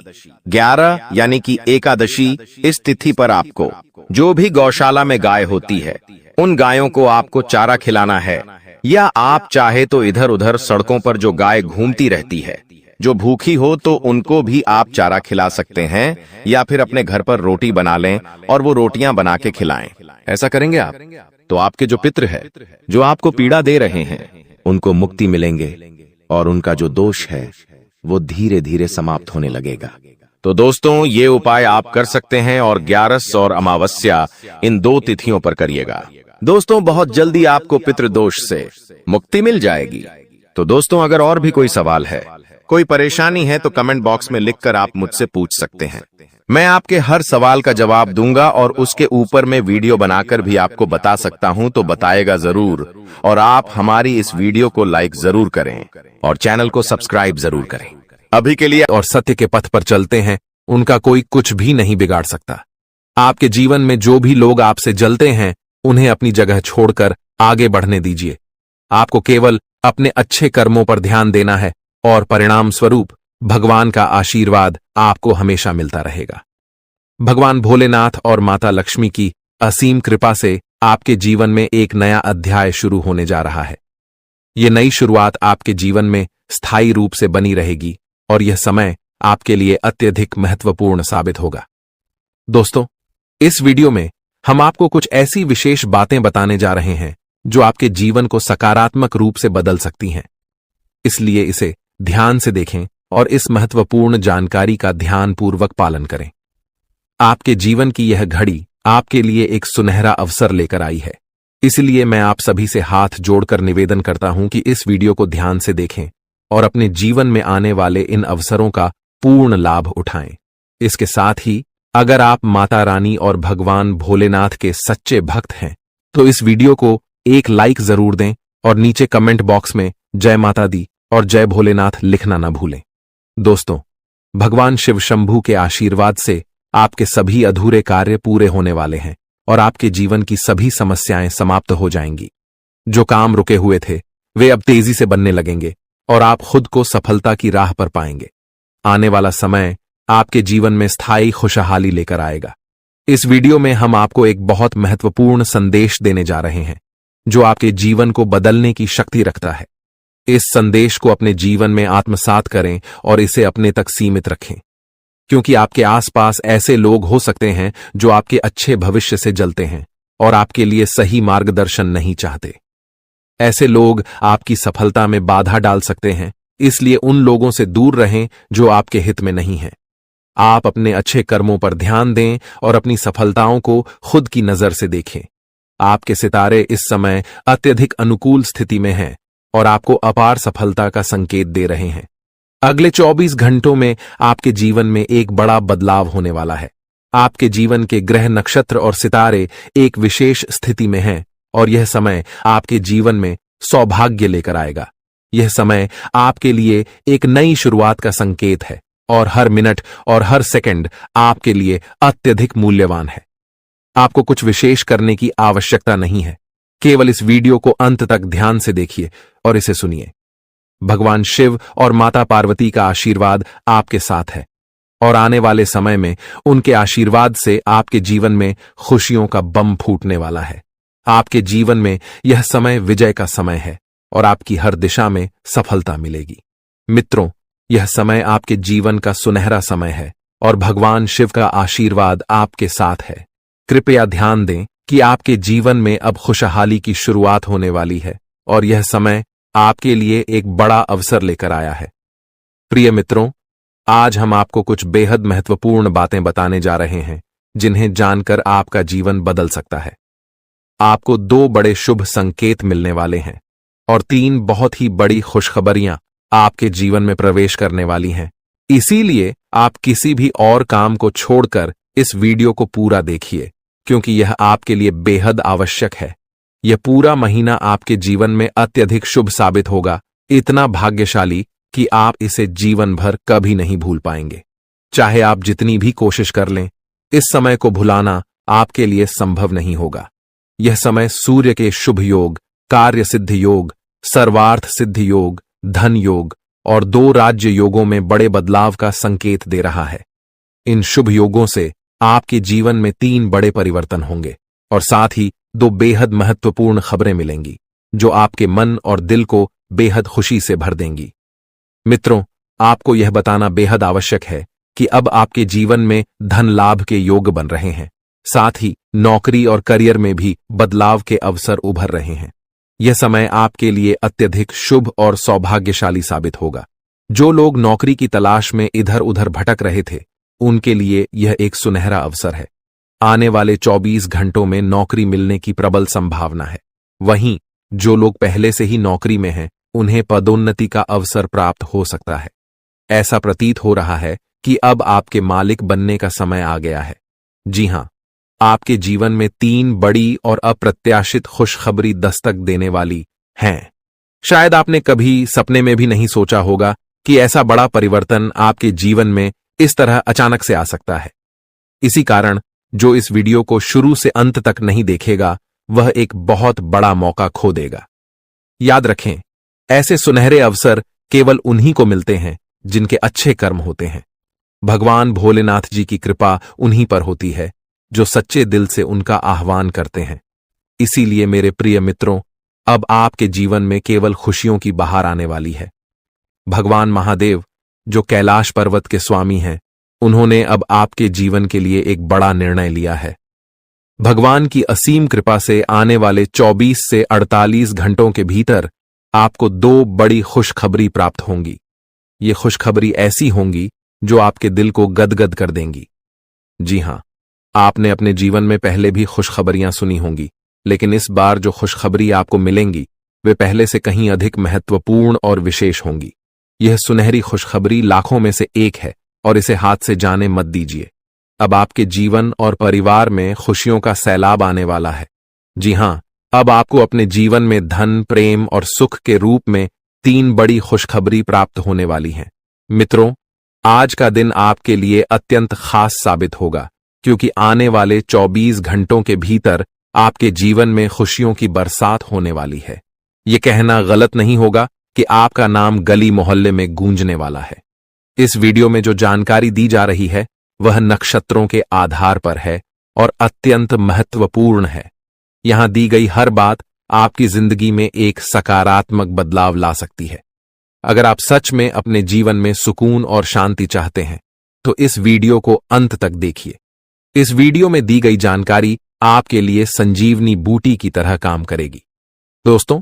11 यानी कि एकादशी, इस तिथि पर आपको जो भी गौशाला में गाय होती है उन गायों को आपको चारा खिलाना है, या आप चाहे तो इधर उधर सड़कों पर जो गाय घूमती रहती है जो भूखी हो तो उनको भी आप चारा खिला सकते हैं, या फिर अपने घर पर रोटी बना लें और वो रोटियां बना के खिलाएं। ऐसा करेंगे आप तो आपके जो पितृ है जो आपको पीड़ा दे रहे हैं उनको मुक्ति मिलेंगे और उनका जो दोष है वो धीरे धीरे समाप्त होने लगेगा। तो दोस्तों ये उपाय आप कर सकते हैं और 11 और अमावस्या इन 2 तिथियों पर करिएगा। दोस्तों बहुत जल्दी आपको पितृदोष से मुक्ति मिल जाएगी। तो दोस्तों अगर और भी कोई सवाल है, कोई परेशानी है तो कमेंट बॉक्स में लिखकर आप मुझसे पूछ सकते हैं। मैं आपके हर सवाल का जवाब दूंगा और उसके ऊपर मैं वीडियो बनाकर भी आपको बता सकता हूं, तो बताएगा जरूर। और आप हमारी इस वीडियो को लाइक जरूर करें और चैनल को सब्सक्राइब जरूर करें। अभी के लिए और सत्य के पथ पर चलते हैं, उनका कोई कुछ भी नहीं बिगाड़ सकता। आपके जीवन में जो भी लोग आपसे जलते हैं उन्हें अपनी जगह छोड़कर आगे बढ़ने दीजिए। आपको केवल अपने अच्छे कर्मों पर ध्यान देना है और परिणाम स्वरूप भगवान का आशीर्वाद आपको हमेशा मिलता रहेगा। भगवान भोलेनाथ और माता लक्ष्मी की असीम कृपा से आपके जीवन में एक नया अध्याय शुरू होने जा रहा है। ये नई शुरुआत आपके जीवन में स्थायी रूप से बनी रहेगी और यह समय आपके लिए अत्यधिक महत्वपूर्ण साबित होगा। दोस्तों इस वीडियो में हम आपको कुछ ऐसी विशेष बातें बताने जा रहे हैं जो आपके जीवन को सकारात्मक रूप से बदल सकती हैं। इसलिए इसे ध्यान से देखें और इस महत्वपूर्ण जानकारी का ध्यानपूर्वक पालन करें। आपके जीवन की यह घड़ी आपके लिए एक सुनहरा अवसर लेकर आई है। इसलिए मैं आप सभी से हाथ जोड़कर निवेदन करता हूं कि इस वीडियो को ध्यान से देखें और अपने जीवन में आने वाले इन अवसरों का पूर्ण लाभ उठाएं। इसके साथ ही अगर आप माता रानी और भगवान भोलेनाथ के सच्चे भक्त हैं तो इस वीडियो को एक लाइक जरूर दें और नीचे कमेंट बॉक्स में जय माता दी और जय भोलेनाथ लिखना न भूलें। दोस्तों, भगवान शिव शंभू के आशीर्वाद से आपके सभी अधूरे कार्य पूरे होने वाले हैं और आपके जीवन की सभी समस्याएं समाप्त हो जाएंगी। जो काम रुके हुए थे वे अब तेजी से बनने लगेंगे और आप खुद को सफलता की राह पर पाएंगे। आने वाला समय आपके जीवन में स्थायी खुशहाली लेकर आएगा। इस वीडियो में हम आपको एक बहुत महत्वपूर्ण संदेश देने जा रहे हैं जो आपके जीवन को बदलने की शक्ति रखता है। इस संदेश को अपने जीवन में आत्मसात करें और इसे अपने तक सीमित रखें, क्योंकि आपके आसपास ऐसे लोग हो सकते हैं जो आपके अच्छे भविष्य से जलते हैं और आपके लिए सही मार्गदर्शन नहीं चाहते। ऐसे लोग आपकी सफलता में बाधा डाल सकते हैं, इसलिए उन लोगों से दूर रहें जो आपके हित में नहीं हैं। आप अपने अच्छे कर्मों पर ध्यान दें और अपनी सफलताओं को खुद की नजर से देखें। आपके सितारे इस समय अत्यधिक अनुकूल स्थिति में हैं और आपको अपार सफलता का संकेत दे रहे हैं। अगले 24 घंटों में आपके जीवन में एक बड़ा बदलाव होने वाला है। आपके जीवन के ग्रह, नक्षत्र और सितारे एक विशेष स्थिति में हैं और यह समय आपके जीवन में सौभाग्य लेकर आएगा। यह समय आपके लिए एक नई शुरुआत का संकेत है और हर मिनट और हर सेकंड आपके लिए अत्यधिक मूल्यवान है। आपको कुछ विशेष करने की आवश्यकता नहीं है, केवल इस वीडियो को अंत तक ध्यान से देखिए और इसे सुनिए। भगवान शिव और माता पार्वती का आशीर्वाद आपके साथ है और आने वाले समय में उनके आशीर्वाद से आपके जीवन में खुशियों का बम फूटने वाला है। आपके जीवन में यह समय विजय का समय है और आपकी हर दिशा में सफलता मिलेगी। मित्रों, यह समय आपके जीवन का सुनहरा समय है और भगवान शिव का आशीर्वाद आपके साथ है। कृपया ध्यान दें कि आपके जीवन में अब खुशहाली की शुरुआत होने वाली है और यह समय आपके लिए एक बड़ा अवसर लेकर आया है। प्रिय मित्रों, आज हम आपको कुछ बेहद महत्वपूर्ण बातें बताने जा रहे हैं जिन्हें जानकर आपका जीवन बदल सकता है। आपको 2 बड़े शुभ संकेत मिलने वाले हैं और 3 बहुत ही बड़ी खुशखबरियां आपके जीवन में प्रवेश करने वाली हैं। इसीलिए आप किसी भी और काम को छोड़कर इस वीडियो को पूरा देखिए, क्योंकि यह आपके लिए बेहद आवश्यक है। यह पूरा महीना आपके जीवन में अत्यधिक शुभ साबित होगा, इतना भाग्यशाली कि आप इसे जीवन भर कभी नहीं भूल पाएंगे। चाहे आप जितनी भी कोशिश कर लें, इस समय को भुलाना आपके लिए संभव नहीं होगा। यह समय सूर्य के शुभ योग, कार्य सिद्धि योग, सर्वार्थ सिद्धि योग, धन योग और 2 राज्य योगों में बड़े बदलाव का संकेत दे रहा है। इन शुभ योगों से आपके जीवन में 3 बड़े परिवर्तन होंगे और साथ ही 2 बेहद महत्वपूर्ण खबरें मिलेंगी जो आपके मन और दिल को बेहद खुशी से भर देंगी। मित्रों, आपको यह बताना बेहद आवश्यक है कि अब आपके जीवन में धन लाभ के योग बन रहे हैं। साथ ही नौकरी और करियर में भी बदलाव के अवसर उभर रहे हैं। यह समय आपके लिए अत्यधिक शुभ और सौभाग्यशाली साबित होगा। जो लोग नौकरी की तलाश में इधर उधर भटक रहे थे, उनके लिए यह एक सुनहरा अवसर है। आने वाले 24 घंटों में नौकरी मिलने की प्रबल संभावना है। वहीं जो लोग पहले से ही नौकरी में हैं, उन्हें पदोन्नति का अवसर प्राप्त हो सकता है। ऐसा प्रतीत हो रहा है कि अब आपके मालिक बनने का समय आ गया है। जी हां, आपके जीवन में 3 बड़ी और अप्रत्याशित खुशखबरी दस्तक देने वाली हैं। शायद आपने कभी सपने में भी नहीं सोचा होगा कि ऐसा बड़ा परिवर्तन आपके जीवन में इस तरह अचानक से आ सकता है। इसी कारण जो इस वीडियो को शुरू से अंत तक नहीं देखेगा, वह एक बहुत बड़ा मौका खो देगा। याद रखें, ऐसे सुनहरे अवसर केवल उन्हीं को मिलते हैं जिनके अच्छे कर्म होते हैं। भगवान भोलेनाथ जी की कृपा उन्हीं पर होती है जो सच्चे दिल से उनका आह्वान करते हैं। इसीलिए मेरे प्रिय मित्रों, अब आपके जीवन में केवल खुशियों की बहार आने वाली है। भगवान महादेव, जो कैलाश पर्वत के स्वामी हैं, उन्होंने अब आपके जीवन के लिए एक बड़ा निर्णय लिया है। भगवान की असीम कृपा से आने वाले 24 से 48 घंटों के भीतर आपको 2 बड़ी खुशखबरी प्राप्त होंगी। ये खुशखबरी ऐसी होंगी जो आपके दिल को गदगद कर देंगी। जी हां, आपने अपने जीवन में पहले भी खुशखबरियां सुनी होंगी, लेकिन इस बार जो खुशखबरी आपको मिलेंगी वे पहले से कहीं अधिक महत्वपूर्ण और विशेष होंगी। यह सुनहरी खुशखबरी लाखों में से एक है और इसे हाथ से जाने मत दीजिए। अब आपके जीवन और परिवार में खुशियों का सैलाब आने वाला है। जी हां, अब आपको अपने जीवन में धन, प्रेम और सुख के रूप में 3 बड़ी खुशखबरी प्राप्त होने वाली हैं। मित्रों, आज का दिन आपके लिए अत्यंत खास साबित होगा, क्योंकि आने वाले 24 घंटों के भीतर आपके जीवन में खुशियों की बरसात होने वाली है। ये कहना गलत नहीं होगा कि आपका नाम गली मोहल्ले में गूंजने वाला है। इस वीडियो में जो जानकारी दी जा रही है वह नक्षत्रों के आधार पर है और अत्यंत महत्वपूर्ण है। यहां दी गई हर बात आपकी जिंदगी में एक सकारात्मक बदलाव ला सकती है। अगर आप सच में अपने जीवन में सुकून और शांति चाहते हैं तो इस वीडियो को अंत तक देखिए। इस वीडियो में दी गई जानकारी आपके लिए संजीवनी बूटी की तरह काम करेगी। दोस्तों,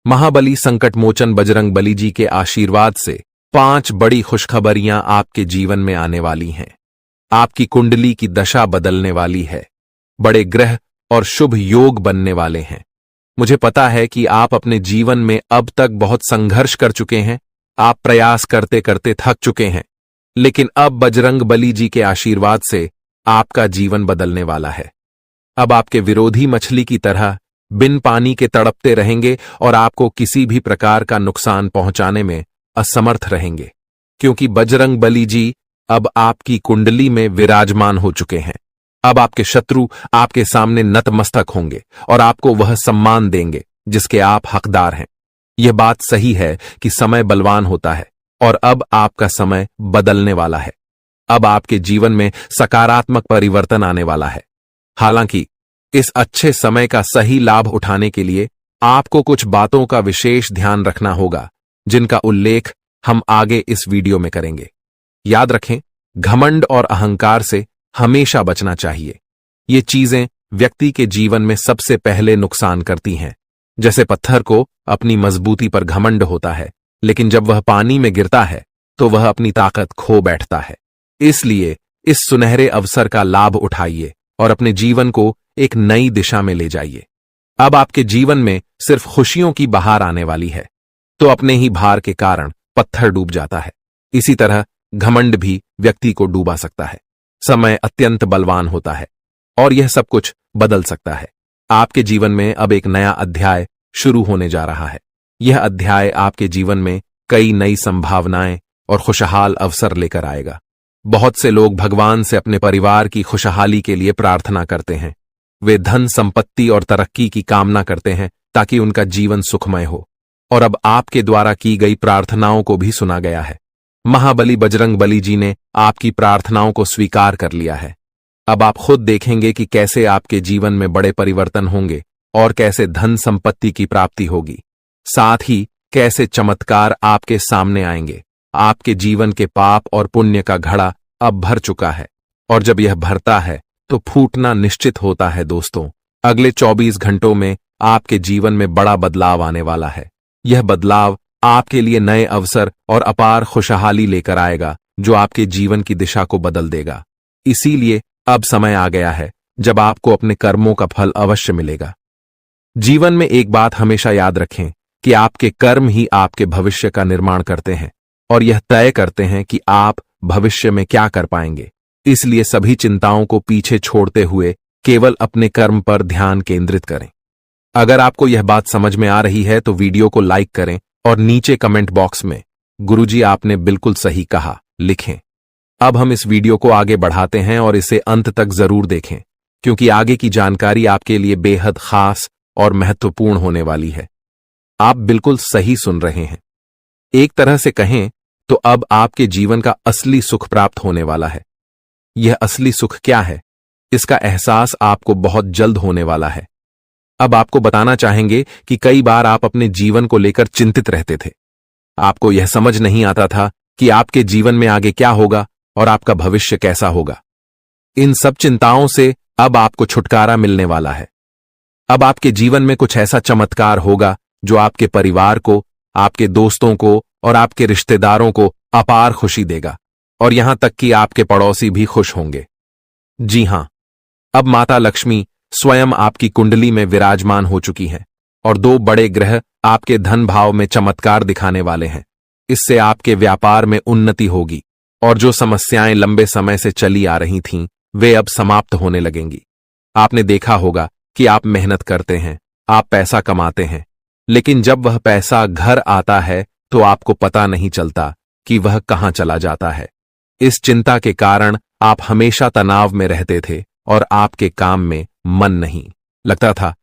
महाबली संकटमोचन बजरंग बली जी के आशीर्वाद से 5 बड़ी खुशखबरियां आपके जीवन में आने वाली हैं। आपकी कुंडली की दशा बदलने वाली है। बड़े ग्रह और शुभ योग बनने वाले हैं। मुझे पता है कि आप अपने जीवन में अब तक बहुत संघर्ष कर चुके हैं। आप प्रयास करते करते थक चुके हैं, लेकिन अब बजरंग बली जी के आशीर्वाद से आपका जीवन बदलने वाला है। अब आपके विरोधी मछली की तरह बिन पानी के तड़पते रहेंगे और आपको किसी भी प्रकार का नुकसान पहुंचाने में असमर्थ रहेंगे, क्योंकि बजरंग बली जी अब आपकी कुंडली में विराजमान हो चुके हैं। अब आपके शत्रु आपके सामने नतमस्तक होंगे और आपको वह सम्मान देंगे जिसके आप हकदार हैं। यह बात सही है कि समय बलवान होता है और अब आपका समय बदलने वाला है। अब आपके जीवन में सकारात्मक परिवर्तन आने वाला है। हालांकि इस अच्छे समय का सही लाभ उठाने के लिए आपको कुछ बातों का विशेष ध्यान रखना होगा, जिनका उल्लेख हम आगे इस वीडियो में करेंगे। याद रखें, घमंड और अहंकार से हमेशा बचना चाहिए। ये चीजें व्यक्ति के जीवन में सबसे पहले नुकसान करती हैं। जैसे पत्थर को अपनी मजबूती पर घमंड होता है, लेकिन जब वह पानी में गिरता है तो वह अपनी ताकत खो बैठता है। इसलिए इस सुनहरे अवसर का लाभ उठाइए और अपने जीवन को एक नई दिशा में ले जाइए। अब आपके जीवन में सिर्फ खुशियों की बहार आने वाली है, तो अपने ही भार के कारण पत्थर डूब जाता है। इसी तरह घमंड भी व्यक्ति को डूबा सकता है। समय अत्यंत बलवान होता है और यह सब कुछ बदल सकता है। आपके जीवन में अब एक नया अध्याय शुरू होने जा रहा है। यह अध्याय आपके जीवन में कई नई संभावनाएं और खुशहाल अवसर लेकर आएगा। बहुत से लोग भगवान से अपने परिवार की खुशहाली के लिए प्रार्थना करते हैं। वे धन, संपत्ति और तरक्की की कामना करते हैं ताकि उनका जीवन सुखमय हो, और अब आपके द्वारा की गई प्रार्थनाओं को भी सुना गया है। महाबली बजरंग बली जी ने आपकी प्रार्थनाओं को स्वीकार कर लिया है। अब आप खुद देखेंगे कि कैसे आपके जीवन में बड़े परिवर्तन होंगे और कैसे धन संपत्ति की प्राप्ति होगी। साथ ही कैसे चमत्कार आपके सामने आएंगे। आपके जीवन के पाप और पुण्य का घड़ा अब भर चुका है, और जब यह भरता है तो फूटना निश्चित होता है। दोस्तों, अगले 24 घंटों में आपके जीवन में बड़ा बदलाव आने वाला है। यह बदलाव आपके लिए नए अवसर और अपार खुशहाली लेकर आएगा, जो आपके जीवन की दिशा को बदल देगा। इसीलिए अब समय आ गया है जब आपको अपने कर्मों का फल अवश्य मिलेगा। जीवन में एक बात हमेशा याद रखें कि आपके कर्म ही आपके भविष्य का निर्माण करते हैं और यह तय करते हैं कि आप भविष्य में क्या कर पाएंगे। इसलिए सभी चिंताओं को पीछे छोड़ते हुए केवल अपने कर्म पर ध्यान केंद्रित करें। अगर आपको यह बात समझ में आ रही है तो वीडियो को लाइक करें और नीचे कमेंट बॉक्स में गुरुजी आपने बिल्कुल सही कहा लिखें। अब हम इस वीडियो को आगे बढ़ाते हैं और इसे अंत तक जरूर देखें, क्योंकि आगे की जानकारी आपके लिए बेहद खास और महत्वपूर्ण होने वाली है। आप बिल्कुल सही सुन रहे हैं। एक तरह से कहें तो अब आपके जीवन का असली सुख प्राप्त होने वाला है। यह असली सुख क्या है, इसका एहसास आपको बहुत जल्द होने वाला है। अब आपको बताना चाहेंगे कि कई बार आप अपने जीवन को लेकर चिंतित रहते थे। आपको यह समझ नहीं आता था कि आपके जीवन में आगे क्या होगा और आपका भविष्य कैसा होगा। इन सब चिंताओं से अब आपको छुटकारा मिलने वाला है। अब आपके जीवन में कुछ ऐसा चमत्कार होगा जो आपके परिवार को, आपके दोस्तों को और आपके रिश्तेदारों को अपार खुशी देगा, और यहां तक कि आपके पड़ोसी भी खुश होंगे। जी हां, अब माता लक्ष्मी स्वयं आपकी कुंडली में विराजमान हो चुकी हैं और 2 बड़े ग्रह आपके धन भाव में चमत्कार दिखाने वाले हैं। इससे आपके व्यापार में उन्नति होगी और जो समस्याएं लंबे समय से चली आ रही थीं, वे अब समाप्त होने लगेंगी। आपने देखा होगा कि आप मेहनत करते हैं, आप पैसा कमाते हैं, लेकिन जब वह पैसा घर आता है तो आपको पता नहीं चलता कि वह कहां चला जाता है। इस चिंता के कारण आप हमेशा तनाव में रहते थे और आपके काम में मन नहीं लगता था।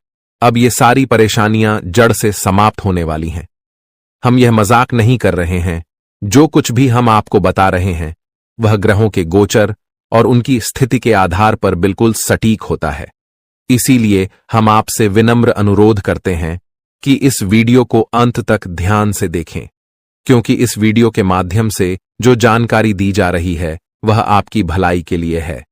अब ये सारी परेशानियां जड़ से समाप्त होने वाली हैं। हम यह मजाक नहीं कर रहे हैं। जो कुछ भी हम आपको बता रहे हैं वह ग्रहों के गोचर और उनकी स्थिति के आधार पर बिल्कुल सटीक होता है। इसीलिए हम आपसे विनम्र अनुरोध करते हैं कि इस वीडियो को अंत तक ध्यान से देखें, क्योंकि इस वीडियो के माध्यम से जो जानकारी दी जा रही है वह आपकी भलाई के लिए है।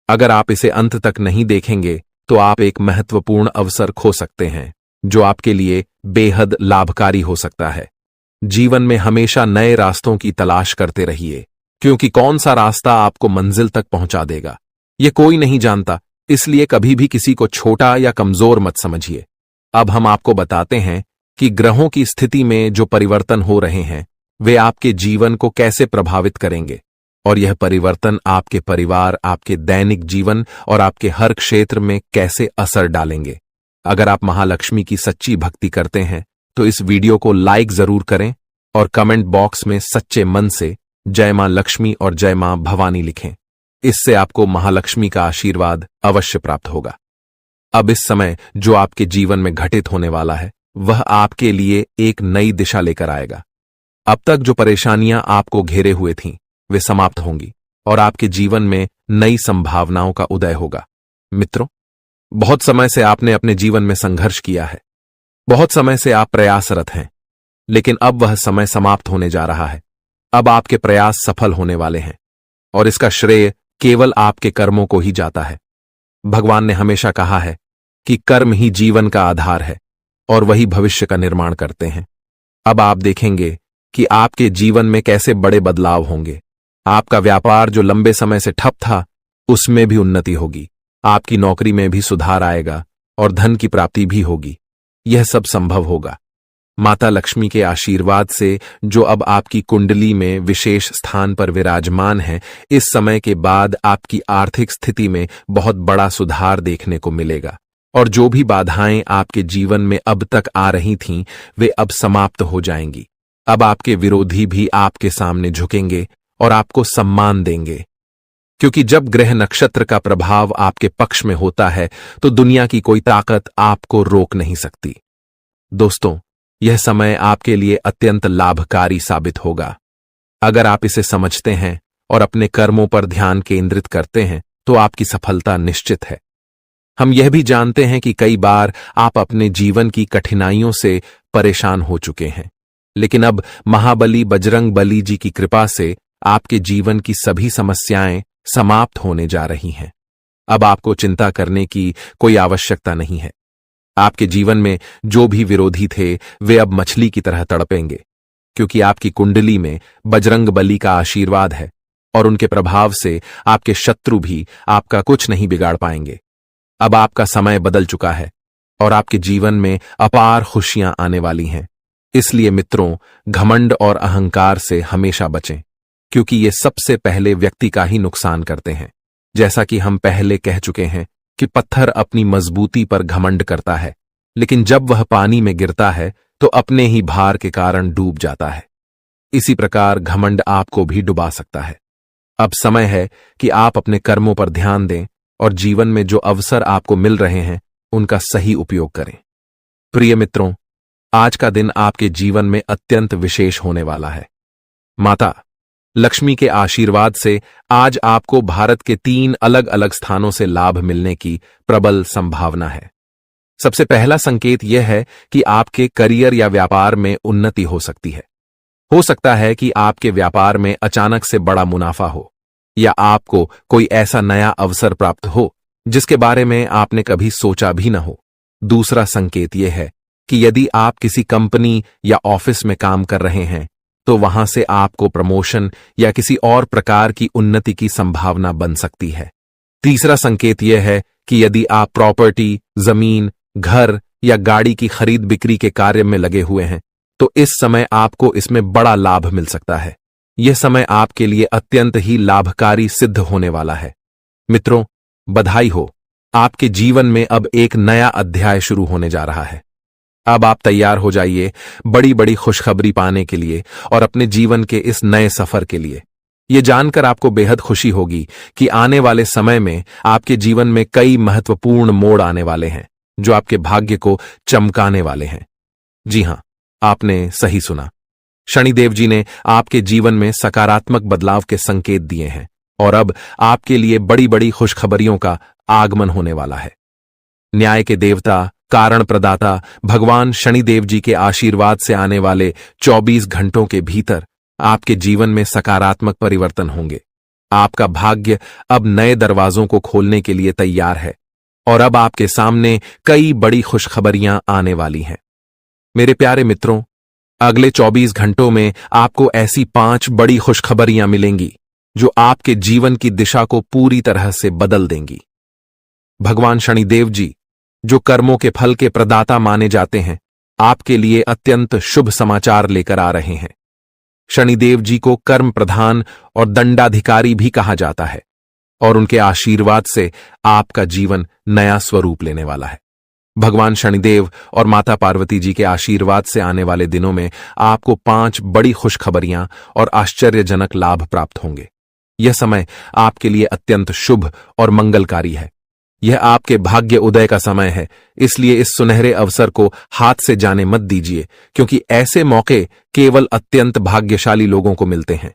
अगर आप इसे अंत तक नहीं देखेंगे तो आप एक महत्वपूर्ण अवसर खो सकते हैं जो आपके लिए बेहद लाभकारी हो सकता है। जीवन में हमेशा नए रास्तों की तलाश करते रहिए, क्योंकि कौन सा रास्ता आपको मंजिल तक पहुंचा देगा ये कोई नहीं जानता। इसलिए कभी भी किसी को छोटा या कमजोर मत समझिए। अब हम आपको बताते हैं कि ग्रहों की स्थिति में जो परिवर्तन हो रहे हैं वे आपके जीवन को कैसे प्रभावित करेंगे, और यह परिवर्तन आपके परिवार, आपके दैनिक जीवन और आपके हर क्षेत्र में कैसे असर डालेंगे। अगर आप महालक्ष्मी की सच्ची भक्ति करते हैं तो इस वीडियो को लाइक जरूर करें और कमेंट बॉक्स में सच्चे मन से जय मां लक्ष्मी और जय मां भवानी लिखें। इससे आपको महालक्ष्मी का आशीर्वाद अवश्य प्राप्त होगा। अब इस समय जो आपके जीवन में घटित होने वाला है वह आपके लिए एक नई दिशा लेकर आएगा। अब तक जो परेशानियां आपको घेरे हुए थीं वे समाप्त होंगी और आपके जीवन में नई संभावनाओं का उदय होगा। मित्रों, बहुत समय से आपने अपने जीवन में संघर्ष किया है, बहुत समय से आप प्रयासरत हैं, लेकिन अब वह समय समाप्त होने जा रहा है। अब आपके प्रयास सफल होने वाले हैं और इसका श्रेय केवल आपके कर्मों को ही जाता है। भगवान ने हमेशा कहा है कि कर्म ही जीवन का आधार है और वही भविष्य का निर्माण करते हैं। अब आप देखेंगे कि आपके जीवन में कैसे बड़े बदलाव होंगे। आपका व्यापार जो लंबे समय से ठप था उसमें भी उन्नति होगी, आपकी नौकरी में भी सुधार आएगा और धन की प्राप्ति भी होगी। यह सब संभव होगा माता लक्ष्मी के आशीर्वाद से, जो अब आपकी कुंडली में विशेष स्थान पर विराजमान है। इस समय के बाद आपकी आर्थिक स्थिति में बहुत बड़ा सुधार देखने को मिलेगा और जो भी बाधाएं आपके जीवन में अब तक आ रही थीं वे अब समाप्त हो जाएंगी। अब आपके विरोधी भी आपके सामने झुकेंगे और आपको सम्मान देंगे, क्योंकि जब ग्रह नक्षत्र का प्रभाव आपके पक्ष में होता है तो दुनिया की कोई ताकत आपको रोक नहीं सकती। दोस्तों, यह समय आपके लिए अत्यंत लाभकारी साबित होगा। अगर आप इसे समझते हैं और अपने कर्मों पर ध्यान केंद्रित करते हैं तो आपकी सफलता निश्चित है। हम यह भी जानते हैं कि कई बार आप अपने जीवन की कठिनाइयों से परेशान हो चुके हैं, लेकिन अब महाबली बजरंग बली जी की कृपा से आपके जीवन की सभी समस्याएं समाप्त होने जा रही हैं। अब आपको चिंता करने की कोई आवश्यकता नहीं है। आपके जीवन में जो भी विरोधी थे वे अब मछली की तरह तड़पेंगे, क्योंकि आपकी कुंडली में बजरंग बली का आशीर्वाद है और उनके प्रभाव से आपके शत्रु भी आपका कुछ नहीं बिगाड़ पाएंगे। अब आपका समय बदल चुका है और आपके जीवन में अपार खुशियां आने वाली हैं। इसलिए मित्रों, घमंड और अहंकार से हमेशा बचें, क्योंकि ये सबसे पहले व्यक्ति का ही नुकसान करते हैं। जैसा कि हम पहले कह चुके हैं कि पत्थर अपनी मजबूती पर घमंड करता है, लेकिन जब वह पानी में गिरता है तो अपने ही भार के कारण डूब जाता है। इसी प्रकार घमंड आपको भी डुबा सकता है। अब समय है कि आप अपने कर्मों पर ध्यान दें और जीवन में जो अवसर आपको मिल रहे हैं उनका सही उपयोग करें। प्रिय मित्रों, आज का दिन आपके जीवन में अत्यंत विशेष होने वाला है। माता लक्ष्मी के आशीर्वाद से आज आपको भारत के 3 अलग अलग स्थानों से लाभ मिलने की प्रबल संभावना है। सबसे पहला संकेत यह है कि आपके करियर या व्यापार में उन्नति हो सकती है। हो सकता है कि आपके व्यापार में अचानक से बड़ा मुनाफा हो या आपको कोई ऐसा नया अवसर प्राप्त हो जिसके बारे में आपने कभी सोचा भी न हो। दूसरा संकेत यह है कि यदि आप किसी कंपनी या ऑफिस में काम कर रहे हैं तो वहां से आपको प्रमोशन या किसी और प्रकार की उन्नति की संभावना बन सकती है। तीसरा संकेत यह है कि यदि आप प्रॉपर्टी, जमीन, घर या गाड़ी की खरीद बिक्री के कार्य में लगे हुए हैं तो इस समय आपको इसमें बड़ा लाभ मिल सकता है। यह समय आपके लिए अत्यंत ही लाभकारी सिद्ध होने वाला है। मित्रों, बधाई हो, आपके जीवन में अब एक नया अध्याय शुरू होने जा रहा है। अब आप तैयार हो जाइए बड़ी बड़ी खुशखबरी पाने के लिए और अपने जीवन के इस नए सफर के लिए। यह जानकर आपको बेहद खुशी होगी कि आने वाले समय में आपके जीवन में कई महत्वपूर्ण मोड़ आने वाले हैं जो आपके भाग्य को चमकाने वाले हैं। जी हां, आपने सही सुना। शनिदेव जी ने आपके जीवन में सकारात्मक बदलाव के संकेत दिए हैं और अब आपके लिए बड़ी बड़ी खुशखबरियों का आगमन होने वाला है। न्याय के देवता, कारण प्रदाता भगवान शनिदेव जी के आशीर्वाद से आने वाले 24 घंटों के भीतर आपके जीवन में सकारात्मक परिवर्तन होंगे। आपका भाग्य अब नए दरवाजों को खोलने के लिए तैयार है और अब आपके सामने कई बड़ी खुशखबरियां आने वाली हैं। मेरे प्यारे मित्रों, अगले 24 घंटों में आपको ऐसी 5 बड़ी खुशखबरियां मिलेंगी जो आपके जीवन की दिशा को पूरी तरह से बदल देंगी। भगवान शनिदेव जी, जो कर्मों के फल के प्रदाता माने जाते हैं, आपके लिए अत्यंत शुभ समाचार लेकर आ रहे हैं। शनिदेव जी को कर्म प्रधान और दंडाधिकारी भी कहा जाता है और उनके आशीर्वाद से आपका जीवन नया स्वरूप लेने वाला है। भगवान शनिदेव और माता पार्वती जी के आशीर्वाद से आने वाले दिनों में आपको 5 बड़ी खुशखबरियां और आश्चर्यजनक लाभ प्राप्त होंगे। यह समय आपके लिए अत्यंत शुभ और मंगलकारी है। यह आपके भाग्य उदय का समय है, इसलिए इस सुनहरे अवसर को हाथ से जाने मत दीजिए, क्योंकि ऐसे मौके केवल अत्यंत भाग्यशाली लोगों को मिलते हैं।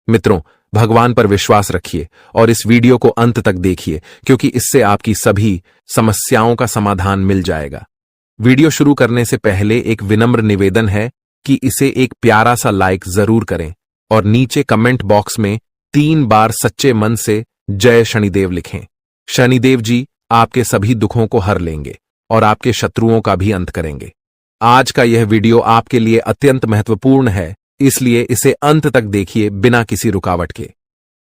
मित्रों, भगवान पर विश्वास रखिए और इस वीडियो को अंत तक देखिए, क्योंकि इससे आपकी सभी समस्याओं का समाधान मिल जाएगा। वीडियो शुरू करने से पहले एक विनम्र निवेदन है कि इसे एक प्यारा सा लाइक जरूर करें और नीचे कमेंट बॉक्स में 3 बार सच्चे मन से जय शनिदेव लिखें। शनिदेव जी आपके सभी दुखों को हर लेंगे और आपके शत्रुओं का भी अंत करेंगे। आज का यह वीडियो आपके लिए अत्यंत महत्वपूर्ण है, इसलिए इसे अंत तक देखिए बिना किसी रुकावट के।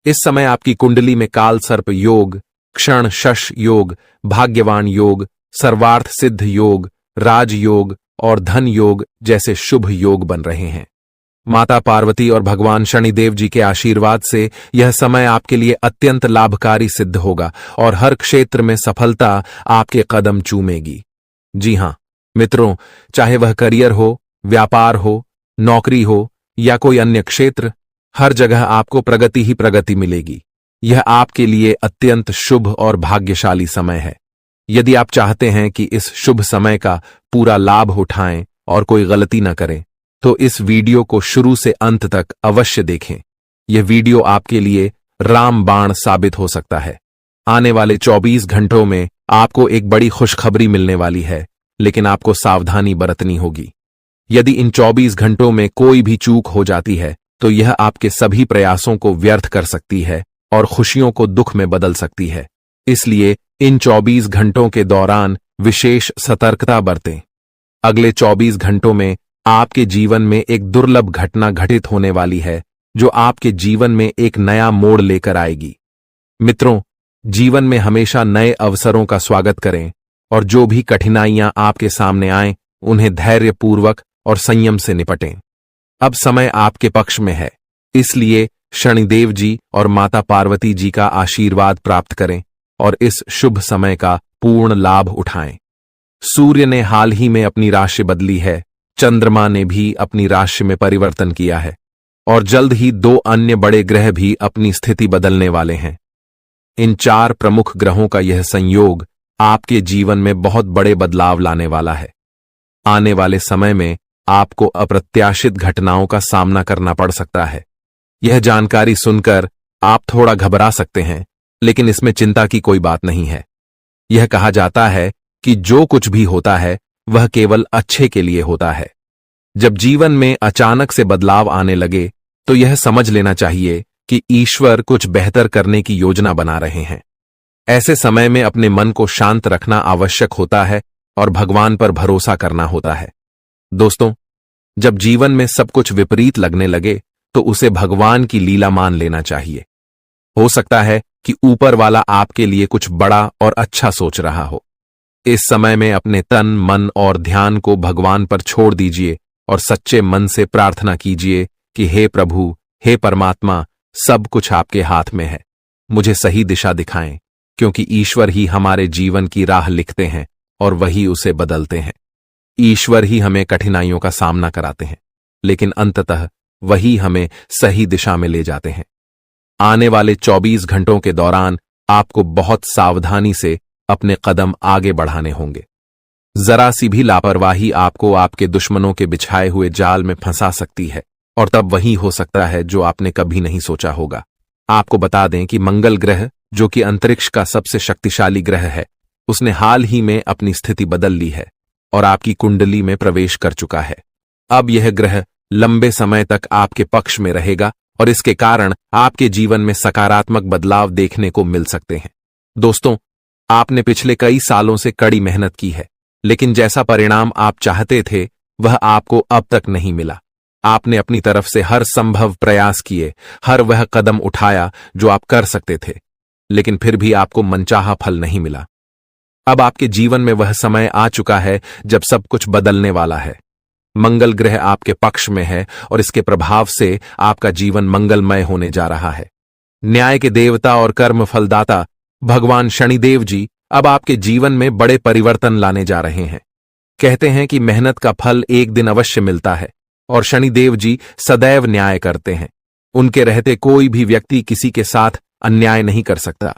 इस समय आपकी कुंडली में काल सर्प योग, क्षण शश योग, भाग्यवान योग, सर्वार्थ सिद्ध योग, राजयोग और धन योग जैसे शुभ योग बन रहे हैं। माता पार्वती और भगवान शनिदेव जी के आशीर्वाद से यह समय आपके लिए अत्यंत लाभकारी सिद्ध होगा और हर क्षेत्र में सफलता आपके कदम चूमेगी। जी हां मित्रों, चाहे वह करियर हो, व्यापार हो, नौकरी हो या कोई अन्य क्षेत्र, हर जगह आपको प्रगति ही प्रगति मिलेगी। यह आपके लिए अत्यंत शुभ और भाग्यशाली समय है। यदि आप चाहते हैं कि इस शुभ समय का पूरा लाभ उठाएं और कोई गलती न करें, तो इस वीडियो को शुरू से अंत तक अवश्य देखें। यह वीडियो आपके लिए रामबाण साबित हो सकता है। आने वाले 24 घंटों में आपको एक बड़ी खुशखबरी मिलने वाली है, लेकिन आपको सावधानी बरतनी होगी। यदि इन 24 घंटों में कोई भी चूक हो जाती है तो यह आपके सभी प्रयासों को व्यर्थ कर सकती है और खुशियों को दुख में बदल सकती है। इसलिए इन 24 घंटों के दौरान विशेष सतर्कता बरतें। अगले 24 घंटों में आपके जीवन में एक दुर्लभ घटना घटित होने वाली है जो आपके जीवन में एक नया मोड़ लेकर आएगी। मित्रों, जीवन में हमेशा नए अवसरों का स्वागत करें और जो भी कठिनाइयां आपके सामने आएं, उन्हें धैर्यपूर्वक और संयम से निपटें। अब समय आपके पक्ष में है, इसलिए शनिदेव जी और माता पार्वती जी का आशीर्वाद प्राप्त करें और इस शुभ समय का पूर्ण लाभ उठाएं। सूर्य ने हाल ही में अपनी राशि बदली है, चंद्रमा ने भी अपनी राशि में परिवर्तन किया है और जल्द ही 2 अन्य बड़े ग्रह भी अपनी स्थिति बदलने वाले हैं। इन 4 प्रमुख ग्रहों का यह संयोग आपके जीवन में बहुत बड़े बदलाव लाने वाला है। आने वाले समय में आपको अप्रत्याशित घटनाओं का सामना करना पड़ सकता है। यह जानकारी सुनकर आप थोड़ा घबरा सकते हैं, लेकिन इसमें चिंता की कोई बात नहीं है। यह कहा जाता है कि जो कुछ भी होता है वह केवल अच्छे के लिए होता है। जब जीवन में अचानक से बदलाव आने लगे तो यह समझ लेना चाहिए कि ईश्वर कुछ बेहतर करने की योजना बना रहे हैं। ऐसे समय में अपने मन को शांत रखना आवश्यक होता है और भगवान पर भरोसा करना होता है। दोस्तों, जब जीवन में सब कुछ विपरीत लगने लगे तो उसे भगवान की लीला मान लेना चाहिए। हो सकता है कि ऊपर वाला आपके लिए कुछ बड़ा और अच्छा सोच रहा हो। इस समय में अपने तन, मन और ध्यान को भगवान पर छोड़ दीजिए और सच्चे मन से प्रार्थना कीजिए कि हे प्रभु, हे परमात्मा, सब कुछ आपके हाथ में है। मुझे सही दिशा दिखाएं, क्योंकि ईश्वर ही हमारे जीवन की राह लिखते हैं और वही उसे बदलते हैं। ईश्वर ही हमें कठिनाइयों का सामना कराते हैं, लेकिन अंततः वही हमें सही दिशा में ले जाते हैं। आने वाले 24 घंटों के दौरान आपको बहुत सावधानी से अपने कदम आगे बढ़ाने होंगे। जरा सी भी लापरवाही आपको आपके दुश्मनों के बिछाए हुए जाल में फंसा सकती है, और तब वही हो सकता है जो आपने कभी नहीं सोचा होगा। आपको बता दें कि मंगल ग्रह, जो कि अंतरिक्ष का सबसे शक्तिशाली ग्रह है, उसने हाल ही में अपनी स्थिति बदल ली है और आपकी कुंडली में प्रवेश कर चुका है। अब यह ग्रह लंबे समय तक आपके पक्ष में रहेगा और इसके कारण आपके जीवन में सकारात्मक बदलाव देखने को मिल सकते हैं। दोस्तों, आपने पिछले कई सालों से कड़ी मेहनत की है, लेकिन जैसा परिणाम आप चाहते थे वह आपको अब तक नहीं मिला। आपने अपनी तरफ से हर संभव प्रयास किए, हर वह कदम उठाया जो आप कर सकते थे, लेकिन फिर भी आपको मनचाहा फल नहीं मिला। अब आपके जीवन में वह समय आ चुका है जब सब कुछ बदलने वाला है। मंगल ग्रह आपके पक्ष में है और इसके प्रभाव से आपका जीवन मंगलमय होने जा रहा है। न्याय के देवता और कर्म फलदाता भगवान शनिदेव जी अब आपके जीवन में बड़े परिवर्तन लाने जा रहे हैं। कहते हैं कि मेहनत का फल एक दिन अवश्य मिलता है और शनिदेव जी सदैव न्याय करते हैं। उनके रहते कोई भी व्यक्ति किसी के साथ अन्याय नहीं कर सकता।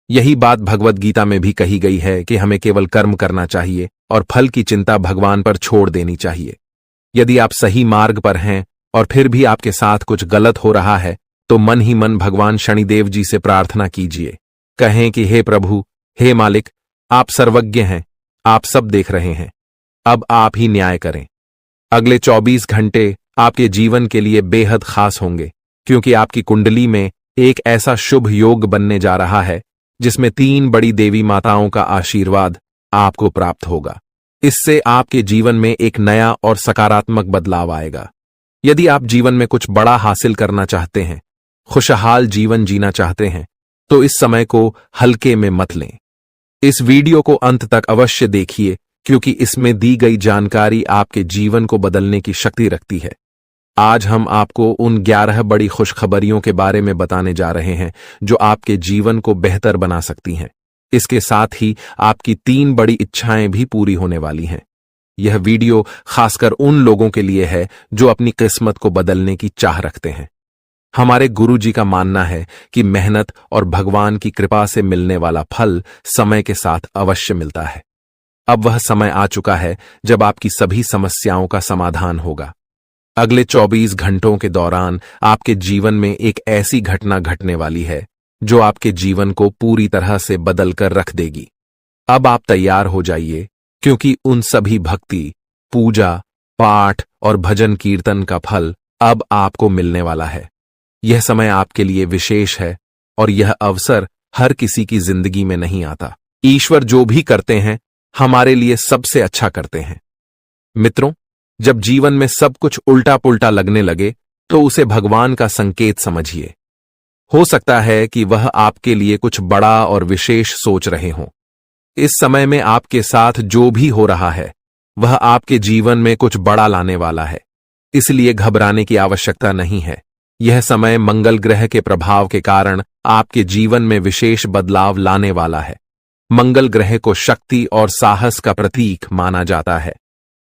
यही बात भगवत गीता में भी कही गई है कि हमें केवल कर्म करना चाहिए और फल की चिंता भगवान पर छोड़ देनी चाहिए। यदि आप सही मार्ग पर हैं और फिर भी आपके साथ कुछ गलत हो रहा है, तो मन ही मन भगवान शनिदेव जी से प्रार्थना कीजिए। कहें कि हे प्रभु, हे मालिक, आप सर्वज्ञ हैं, आप सब देख रहे हैं, अब आप ही न्याय करें। अगले 24 घंटे आपके जीवन के लिए बेहद खास होंगे, क्योंकि आपकी कुंडली में एक ऐसा शुभ योग बनने जा रहा है जिसमें 3 बड़ी देवी माताओं का आशीर्वाद आपको प्राप्त होगा। इससे आपके जीवन में एक नया और सकारात्मक बदलाव आएगा। यदि आप जीवन में कुछ बड़ा हासिल करना चाहते हैं, खुशहाल जीवन जीना चाहते हैं, तो इस समय को हल्के में मत लें। इस वीडियो को अंत तक अवश्य देखिए, क्योंकि इसमें दी गई जानकारी आपके जीवन को बदलने की शक्ति रखती है। आज हम आपको उन 11 बड़ी खुशखबरियों के बारे में बताने जा रहे हैं जो आपके जीवन को बेहतर बना सकती हैं। इसके साथ ही आपकी 3 बड़ी इच्छाएं भी पूरी होने वाली हैं। यह वीडियो खासकर उन लोगों के लिए है जो अपनी किस्मत को बदलने की चाह रखते हैं। हमारे गुरु जी का मानना है कि मेहनत और भगवान की कृपा से मिलने वाला फल समय के साथ अवश्य मिलता है। अब वह समय आ चुका है जब आपकी सभी समस्याओं का समाधान होगा। अगले 24 घंटों के दौरान आपके जीवन में एक ऐसी घटना घटने वाली है जो आपके जीवन को पूरी तरह से बदल कर रख देगी। अब आप तैयार हो जाइए, क्योंकि उन सभी भक्ति, पूजा, पाठ और भजन कीर्तन का फल अब आपको मिलने वाला है। यह समय आपके लिए विशेष है और यह अवसर हर किसी की जिंदगी में नहीं आता। ईश्वर जो भी करते हैं हमारे लिए सबसे अच्छा करते हैं। मित्रों, जब जीवन में सब कुछ उल्टा पुल्टा लगने लगे तो उसे भगवान का संकेत समझिए। हो सकता है कि वह आपके लिए कुछ बड़ा और विशेष सोच रहे हों। इस समय में आपके साथ जो भी हो रहा है वह आपके जीवन में कुछ बड़ा लाने वाला है, इसलिए घबराने की आवश्यकता नहीं है। यह समय मंगल ग्रह के प्रभाव के कारण आपके जीवन में विशेष बदलाव लाने वाला है। मंगल ग्रह को शक्ति और साहस का प्रतीक माना जाता है।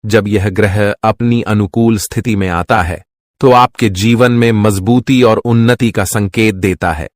जब यह ग्रह अपनी अनुकूल स्थिति में आता है तो आपके जीवन में मजबूती और उन्नति का संकेत देता है।